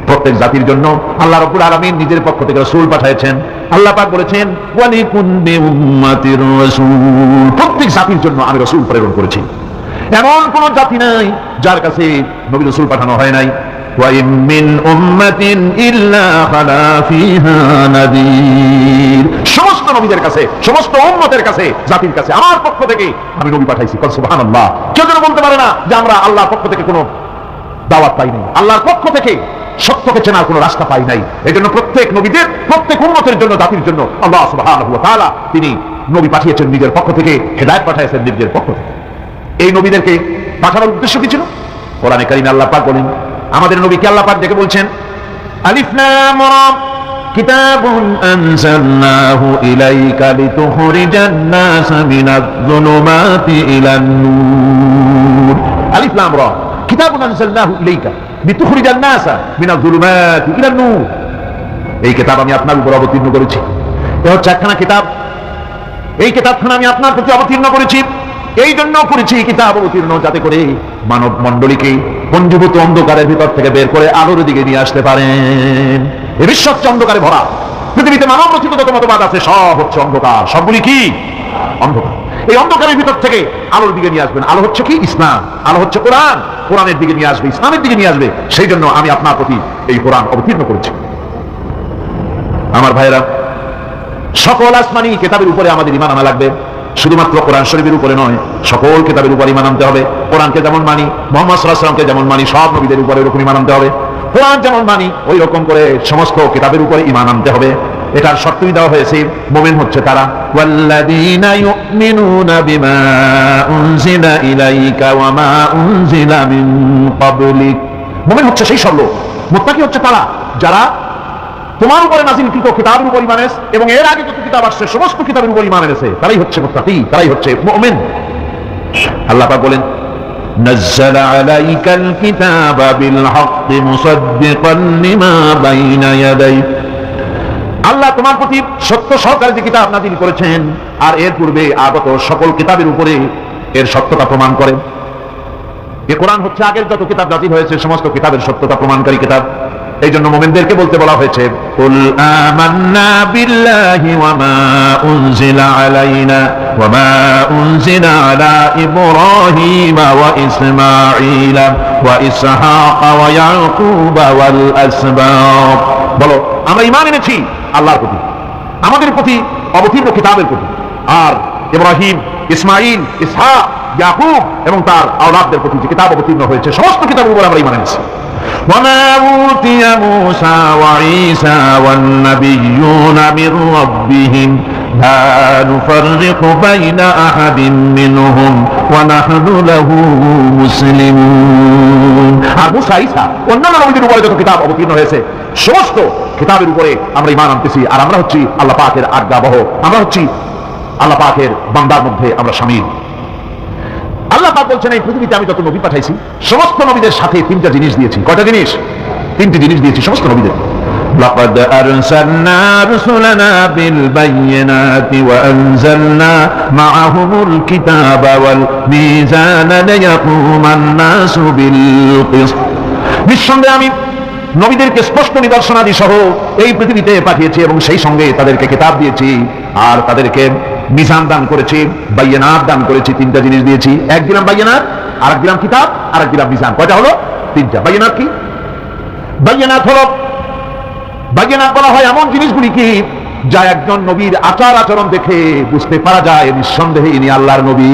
S1: প্রত্যেক জাতির জন্য আল্লাহ রাব্বুল আলামিন নিজের পক্ষ থেকে রাসূল পাঠিয়েছেন। আল্লাহ পাক বলেছেন, ওয়া লিকুল্লি উম্মাতির রাসূল। প্রত্যেক জাতির জন্য আমি রাসূল প্রেরণ করেছি। এমন কোন জাতি নাই যার কাছে নবী রাসূল পাঠানো হয় নাই। ওয়া ইম মিন উম্মাতিন ইল্লা খালা ফিহা নাযীর। সমস্ত নবীদের কাছে, সমস্ত উম্মতের কাছে, জাতির কাছে আমার পক্ষ থেকে আমি নবী পাঠাইছি। সুবহানাল্লাহ। কেউ যেন বলতে পারে না যে আমরা আল্লাহর পক্ষ থেকে কোনো দাওয়াত পাই নাই, আল্লাহর পক্ষ থেকে সত্যকে চেনার কোনো রাস্তা পাই নাই। এই জন্য প্রত্যেক নবীদের, প্রত্যেক উম্মতের জন্য, জাতির জন্য আল্লাহ সুবহানাহু ওয়া তাআলা তিনি নবী পাঠিয়েছেন নিজের পক্ষ থেকে, হেদায়েত পাঠিয়েছেন নিজের পক্ষ থেকে। এই নবীদেরকে পাঠানোর উদ্দেশ্য কি ছিল? কোরআনে কারিমে আল্লাহ পাক বলেন, আমাদের নবীকে আল্লাহ পাক ডেকে বলছেন, আলিফ লাম রা কিতাবুন আনজালনাহু ইলাইকা লিতুখরিজান নাস মিনাজ যুলুমাতি ইলান নূর। আলিফ লাম রা কিতাবুন আনজালনাহু ইলাইকা লিতুখরিজান নাস মিনাজ যুলুমাতি ইলান নূর। এই কিতাব আমি আপনার উপর অবতীর্ণ করেছি। এটা হচ্ছে একখানা কিতাব। এই কিতাবখানা আমি আপনার প্রতি অবতীর্ণ করেছি। এই জন্য করেছি কিতাব অবতীর্ণ, যাতে করে মানব মণ্ডলীকে পঞ্জীভূত অন্ধকারের ভিতর থেকে বের করে আলোর দিকে নিয়ে আসতে পারেন। এই বিশ্ব হচ্ছে অন্ধকারে ভরা। পৃথিবীতে মানব রচিত যত মতবাদ আছে সব হচ্ছে অন্ধকার। সবগুলি কি? অন্ধকার। এই অন্ধকারের ভিতর থেকে আলোর দিকে নিয়ে আসবেন। আলো হচ্ছে কি? ইসলাম। আলো হচ্ছে কোরআন। কোরআনের দিকে নিয়ে আসবে, ইসলামের দিকে নিয়ে আসবে। সেই জন্য আমি আপনার প্রতি এই কোরআন অবতীর্ণ করেছি। আমার ভাইয়েরা, সকল আসমানি কিতাবের উপরে আমাদের ঈমান আনা লাগবে। শুধুমাত্র কোরআন শরীফের উপরে নয়, সকল কিতাবের উপর ঈমান আনতে হবে। কোরআনকে যেমন মানি, মুহাম্মদ সাল্লাল্লাহু আলাইহি ওয়াসাল্লামকে যেমন মানি, সব নবীদের উপরে এরকম ঈমান আনতে হবে। কোরআন যেমন মানি ওই রকম করে সমস্ত কিতাবের উপরে ঈমান আনতে হবে। এটার শর্তই দেওয়া হয়েছে, মুমিন হচ্ছে তারা, ওয়াল্লাযীনা ইউমিনুনা বিমা উনজিলা ইলাইকা ওয়া মা উনজিলা মিন ক্বাবলিক। মুমিন হচ্ছে সেই সব লোক, মুত্তাকি হচ্ছে তারা যারা তোমার উপরে নাযিলকৃত কিতাবের উপর ঈমান এনেছে এবং এর আগে যত কিতাব আসছে সমস্ত কিতাবের উপর ঈমান এনেছে, তারাই হচ্ছে মুত্তাকি, তারাই হচ্ছে মুমিন। আল্লাহ পাক বলেন, নাযালা আলাইকাল কিতাবা বিল হাক্কি মুসাদ্দিকান লিমা বাইনা ইয়াদাইহি। আল্লাহ তোমার প্রতি সত্য সহকারে যে কিতাব নাযিল করেছেন আর এর পূর্বে আগত সকল কিতাবের উপরে এর সত্যতা প্রমাণ করে। এই কোরআন হচ্ছে আগের যত কিতাব নাযিল হয়েছে সমস্ত কিতাবের সত্যতা প্রমাণকারী কিতাব। এই জন্য মুমিনদেরকে বলতে বলা হয়েছে, কুল আমান্না বিল্লাহি ওয়া মা উনজিলা আলাইনা ওয়া মা উনজিলা আলা ইব্রাহিম ওয়া ইসমাঈল ওয়া ইসহাক ওয়া ইয়াকুব ওয়াল আসবাত। বলো, আমরা ঈমান এনেছি আল্লাহর প্রতি, আমাদের প্রতি অবতীর্ণ কিতাবের প্রতি, আর ইব্রাহিম, ইসমাঈল, ইসহাক, ইয়াকুব এবং তার আওলাদদের প্রতি যে কিতাব অবতীর্ণ হয়েছে সমস্ত কিতাবের উপর আমরা ঈমান এনেছি। وما أوتي موسى وعيسى والنبيون من ربهم لا نفرق بين أحد منهم ونحن له مسلمون। আর মুসা, ঈসা, অন্যান্য নবীদের উপরে যত কিতাব অবতীর্ণ হয়েছে সমস্ত কিতাবের উপরে আমরা ঈমান আনতেছি, আর আমরা হচ্ছি আল্লাহ পাকের আজ্ঞাবহ, আমরা হচ্ছি আল্লাহ পাকের বান্দার মধ্যে আমরা শামিল। আল্লাহ পাক বলছেন, এই পৃথিবীতে আমি যত নবী পাঠাইছি সমস্ত নবীদের সাথে তিনটা জিনিস দিয়েছি। কয়টা জিনিস? তিনটি জিনিস দিয়েছি সমস্ত নবীদের। لقد أرسلنا رسلنا بالبينات وأنزلنا معهم الكتاب والميزان ليقوم الناس بالقسط নিঃসন্দেহে আমি নবীদেরকে স্পষ্ট নিদর্শনাদি সহ এই পৃথিবীতে পাঠিয়েছি এবং সেই সঙ্গে তাদেরকে কিতাব দিয়েছি আর তাদেরকে মিজান দান করেছি, বাইয়ানাত দান করেছি। তিনটা জিনিস দিয়েছি, এক দিলাম বাইয়ানাত, আর এক দিলাম কিতাব, আর এক দিলাম মিজান। কয়টা হলো? তিনটা। বাইয়ানাত কি? বাইয়ানাত হলো, বাইয়ানাত বলা হয় এমন জিনিসগুলি কি যা একজন নবীর আচার আচরণ দেখে বুঝতে পারা যায় নিঃসন্দেহে ইনি আল্লাহর নবী।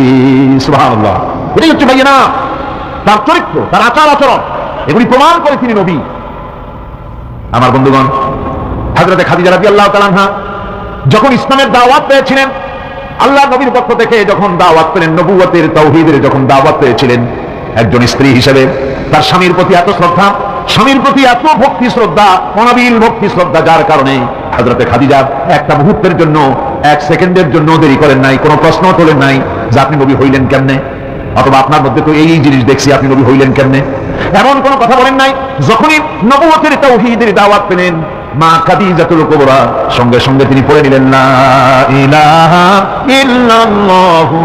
S1: সুবহানাল্লাহ। এটাই হচ্ছে বাইয়ানাত। তার চরিত্র, তার আচার আচরণ, এগুলি প্রমাণ করে তিনি নবী। আমার বন্ধুগণ, হযরতে খাদিজা রাদিয়াল্লাহু তাআলা আনহা যখন ইসলামের দাওয়াত পেয়েছিলেন, আল্লাহ নবীর পক্ষ থেকে যখন দাওয়াত পেলেন, নবুয়তের তাওহীদের যখন দাওয়াত পেয়েছিলেন, একজন স্ত্রী হিসেবে তার স্বামীর প্রতি এত শ্রদ্ধা, স্বামীর প্রতি এত ভক্তি শ্রদ্ধা, অনাবিল ভক্তি শ্রদ্ধা, যার কারণে হযরতে খাদিজা একটা মুহূর্তের জন্য, এক সেকেন্ডের জন্য দেরি করেন নাই, কোনো প্রশ্ন তোলেন নাই যে আপনি নবী হইলেন কেমনে, অথবা আপনার মধ্যে তো এই জিনিস দেখছি, আপনি নবী হইলেন কেমনে, এমন কোনো কথা বলেন নাই। যখনই নবুয়তের তাওহীদের দাওয়াত পেলেন, মা খাদিজাতুল কুবরা সঙ্গে সঙ্গে তিনি পড়ে নিলেন লা ইলাহা ইল্লাল্লাহু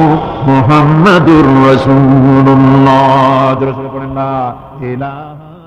S1: মুহাম্মাদুর রাসূলুল্লাহ। জোরে জোরে পড়েন লা ইলাহা